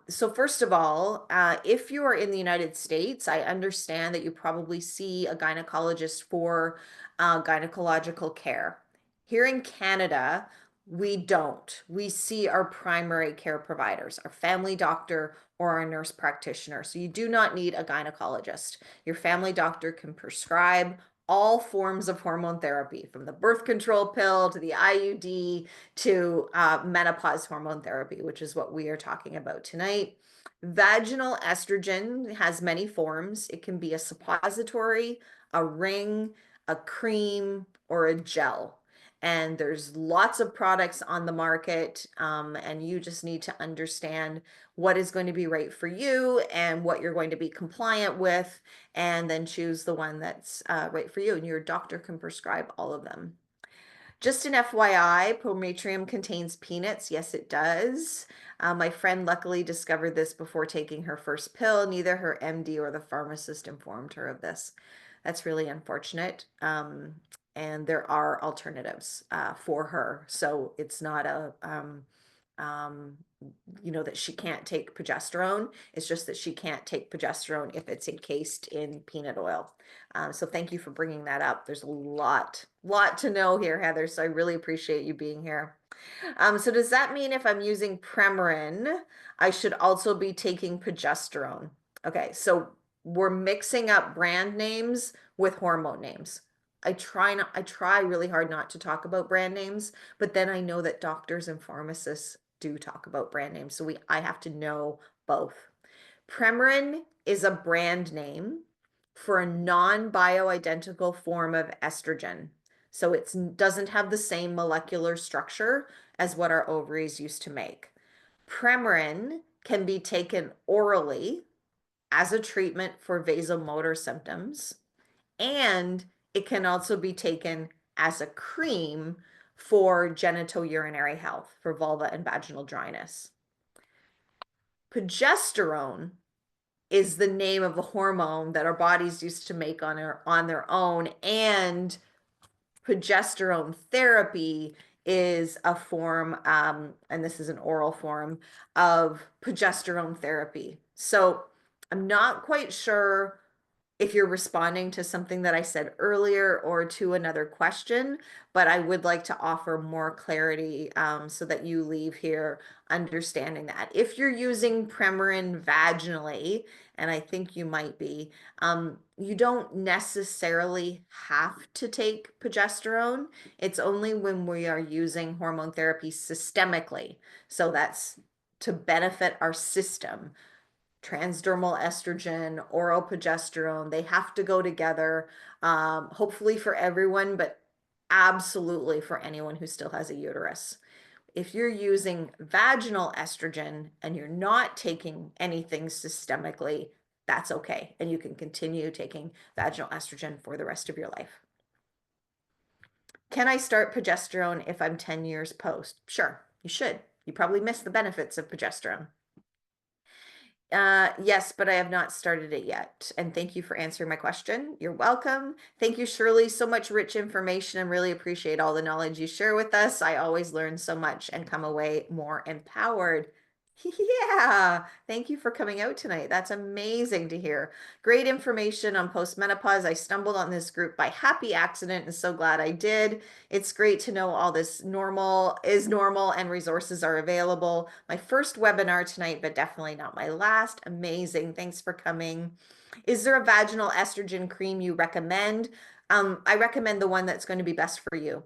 So first of all, if you are in the United States, I understand that you probably see a gynecologist for gynecological care. Here in Canada, we don't. We see our primary care providers, our family doctor or our nurse practitioner. So you do not need a gynecologist. Your family doctor can prescribe all forms of hormone therapy, from the birth control pill to the IUD to menopause hormone therapy, which is what we are talking about tonight. Vaginal estrogen has many forms. It can be a suppository, a ring, a cream, or a gel. And there's lots of products on the market, and you just need to understand what is going to be right for you and what you're going to be compliant with, and then choose the one that's right for you. And your doctor can prescribe all of them. Just an FYI, Prometrium contains peanuts. Yes, it does. My friend luckily discovered this before taking her first pill. Neither her MD or the pharmacist informed her of this. That's really unfortunate. And there are alternatives for her. So it's not um, that she can't take progesterone. It's just that she can't take progesterone if it's encased in peanut oil. So thank you for bringing that up. There's a lot to know here, Heather. So I really appreciate you being here. So does that mean if I'm using Premarin, I should also be taking progesterone? Okay, so we're mixing up brand names with hormone names. I try really hard not to talk about brand names, but then I know that doctors and pharmacists do talk about brand names, so I have to know both. Premarin is a brand name for a non-bioidentical form of estrogen. So it doesn't have the same molecular structure as what our ovaries used to make. Premarin can be taken orally as a treatment for vasomotor symptoms, and it can also be taken as a cream for genitourinary health, for vulva and vaginal dryness. Progesterone is the name of a hormone that our bodies used to make on their own, and progesterone therapy is a form, and this is an oral form of progesterone therapy. So I'm not quite sure if you're responding to something that I said earlier or to another question, but I would like to offer more clarity so that you leave here understanding that. If you're using Premarin vaginally, and I think you might be, you don't necessarily have to take progesterone. It's only when we are using hormone therapy systemically. So that's to benefit our system. Transdermal estrogen, oral progesterone, they have to go together, hopefully for everyone, but absolutely for anyone who still has a uterus. If you're using vaginal estrogen and you're not taking anything systemically, that's okay. And you can continue taking vaginal estrogen for the rest of your life. Can I start progesterone if I'm 10 years post? Sure, you should. You probably missed the benefits of progesterone. Yes, but I have not started it yet. And thank you for answering my question. You're welcome. Thank you, Shirley. So much rich information and really appreciate all the knowledge you share with us. I always learn so much and come away more empowered. Yeah, thank you for coming out tonight. That's amazing to hear. Great information on postmenopause. I stumbled on this group by happy accident and so glad I did. It's great to know all this is normal and resources are available. My first webinar tonight, but definitely not my last. Amazing. Thanks for coming. Is there a vaginal estrogen cream you recommend? I recommend the one that's going to be best for you.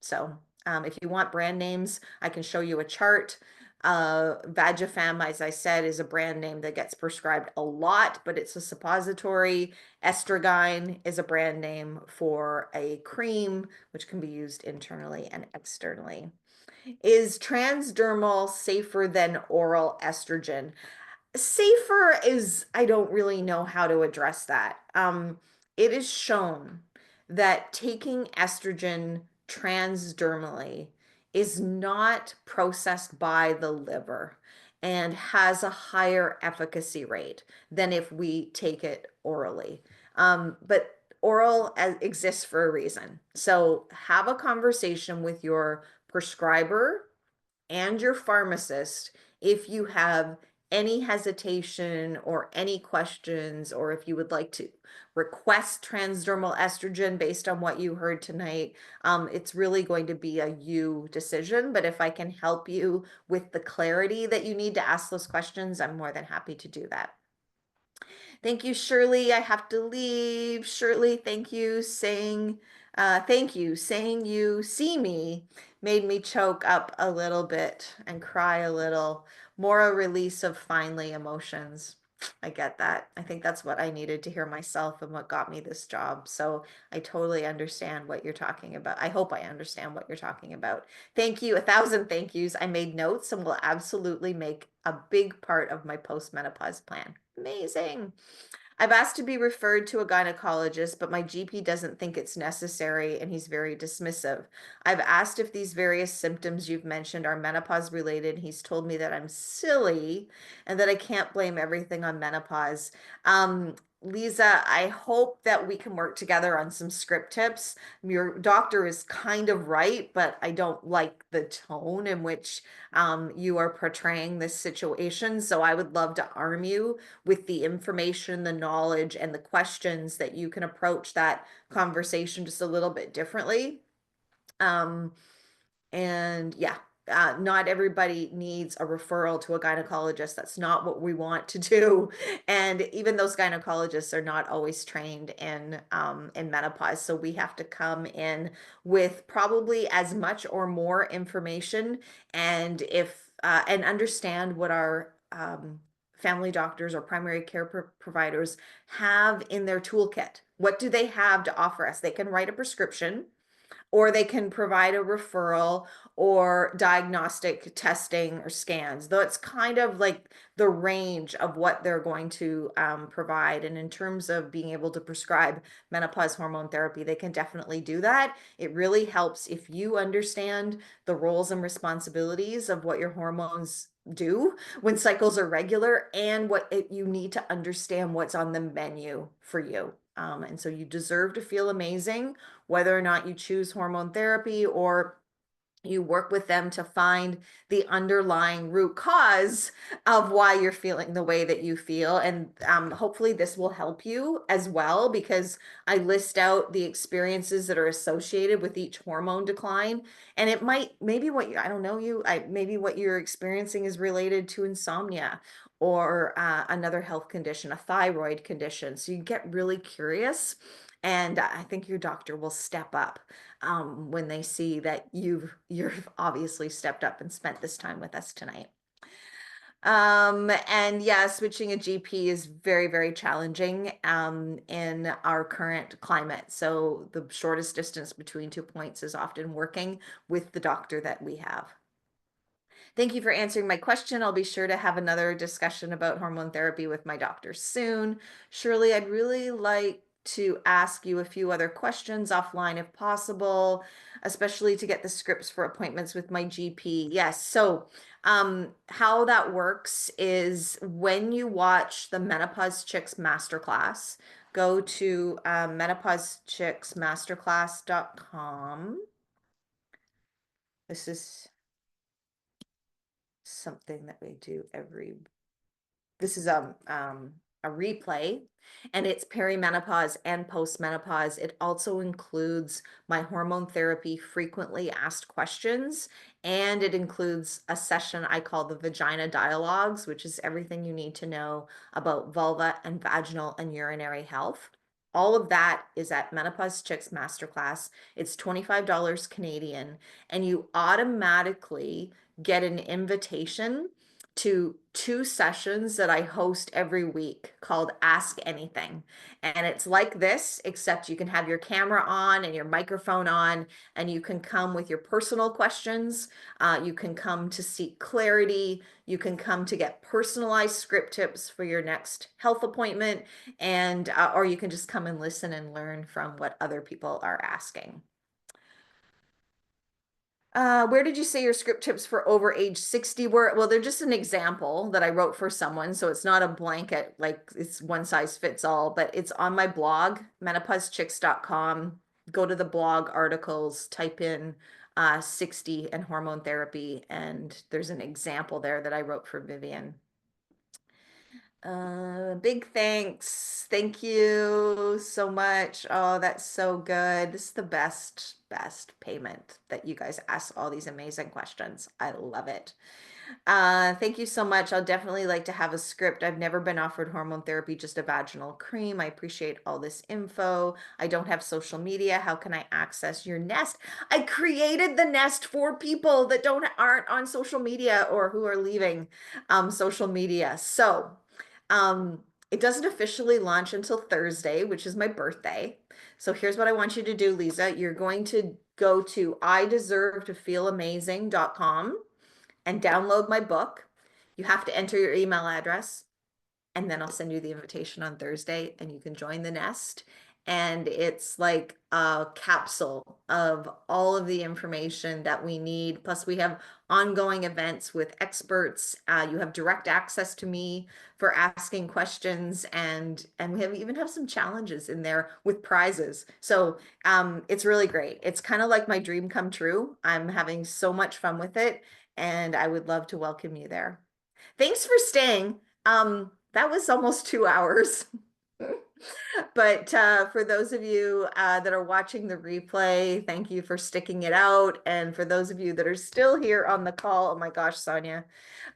So if you want brand names, I can show you a chart. Vagifem, as I said, is a brand name that gets prescribed a lot, but it's a suppository. Estrogyne is a brand name for a cream, which can be used internally and externally. Is transdermal safer than oral estrogen? Safer is, I don't really know how to address that. It is shown that taking estrogen transdermally is not processed by the liver and has a higher efficacy rate than if we take it orally. But oral exists for a reason. So have a conversation with your prescriber and your pharmacist if you have any hesitation or any questions, or if you would like to request transdermal estrogen based on what you heard tonight. It's really going to be a you decision, but if I can help you with the clarity that you need to ask those questions, I'm more than happy to do that. Thank you, Shirley. I have to leave. Shirley, thank you. Thank you. Saying you see me made me choke up a little bit and cry a little. More a release of finally emotions. I get that. I think that's what I needed to hear myself and what got me this job. So I totally understand what you're talking about. I hope I understand what you're talking about. Thank you. 1,000 thank yous. I made notes and will absolutely make a big part of my post-menopause plan. Amazing. I've asked to be referred to a gynecologist, but my GP doesn't think it's necessary and he's very dismissive. I've asked if these various symptoms you've mentioned are menopause related. He's told me that I'm silly and that I can't blame everything on menopause. Lisa, I hope that we can work together on some script tips. Your doctor is kind of right, but I don't like the tone in which you are portraying this situation. So I would love to arm you with the information, the knowledge, and the questions that you can approach that conversation just a little bit differently. Um, and yeah, not everybody needs a referral to a gynecologist. That's not what we want to do. And even those gynecologists are not always trained in menopause. So we have to come in with probably as much or more information and if and understand what our family doctors or primary care providers have in their toolkit. What do they have to offer us? They can write a prescription or they can provide a referral or diagnostic testing or scans, though it's kind of like the range of what they're going to provide. And in terms of being able to prescribe menopause hormone therapy, they can definitely do that. It really helps if you understand the roles and responsibilities of what your hormones do when cycles are regular and you need to understand what's on the menu for you. And so you deserve to feel amazing whether or not you choose hormone therapy or you work with them to find the underlying root cause of why you're feeling the way that you feel. And hopefully this will help you as well because I list out the experiences that are associated with each hormone decline. And it might, maybe what you, I don't know you, maybe what you're experiencing is related to insomnia or another health condition, a thyroid condition. So you get really curious. And I think your doctor will step up when they see that you've obviously stepped up and spent this time with us tonight. And yeah, switching a GP is very, very challenging in our current climate. So the shortest distance between 2 points is often working with the doctor that we have. Thank you for answering my question. I'll be sure to have another discussion about hormone therapy with my doctor soon. Shirley, I'd really like to ask you a few other questions offline if possible, especially to get the scripts for appointments with my GP. Yes, so how that works is when you watch the Menopause Chicks Masterclass, go to menopausechicksmasterclass.com. This is something that we do this is a replay and it's perimenopause and postmenopause. It also includes my hormone therapy frequently asked questions, and it includes a session I call the Vagina Dialogues, which is everything you need to know about vulva and vaginal and urinary health. All of that is at Menopause Chicks Masterclass. It's $25 Canadian, and you automatically get an invitation to 2 sessions that I host every week called Ask Anything. And it's like this, except you can have your camera on and your microphone on, and you can come with your personal questions. You can come to seek clarity. You can come to get personalized script tips for your next health appointment, and or you can just come and listen and learn from what other people are asking. Where did you say your script tips for over age 60 were? Well, they're just an example that I wrote for someone. So it's not a blanket, like it's one size fits all, but it's on my blog, menopausechicks.com. Go to the blog articles, type in 60 and hormone therapy, and there's an example there that I wrote for Vivian. Big thanks. Thank you so much. Oh, that's so good. This is the best payment that you guys ask all these amazing questions. I love it. Thank you so much. I'll definitely like to have a script. I've never been offered hormone therapy, just a vaginal cream. I appreciate all this info. I don't have social media. How can I access your nest? I created the nest for people that aren't on social media or who are leaving social media. So It doesn't officially launch until Thursday, which is my birthday. So here's what I want you to do, Lisa. You're going to go to ideservetofeelamazing.com and download my book. You have to enter your email address, and then I'll send you the invitation on Thursday and you can join the nest. And it's like a capsule of all of the information that we need. Plus, we have ongoing events with experts. You have direct access to me for asking questions, and we have even have some challenges in there with prizes. So it's really great. It's kind of like my dream come true. I'm having so much fun with it, and I would love to welcome you there. Thanks for staying. That was almost 2 hours. But for those of you that are watching the replay, thank you for sticking it out. And for those of you that are still here on the call, oh my gosh, Sonia,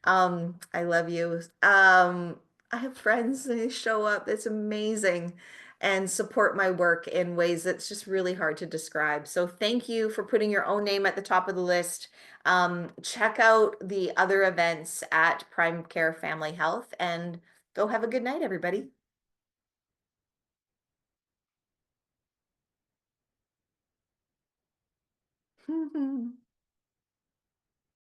I love you. I have friends that show up. It's amazing and support my work in ways that's just really hard to describe. So thank you for putting your own name at the top of the list. Check out the other events at Prime Care Family Health and go have a good night, everybody.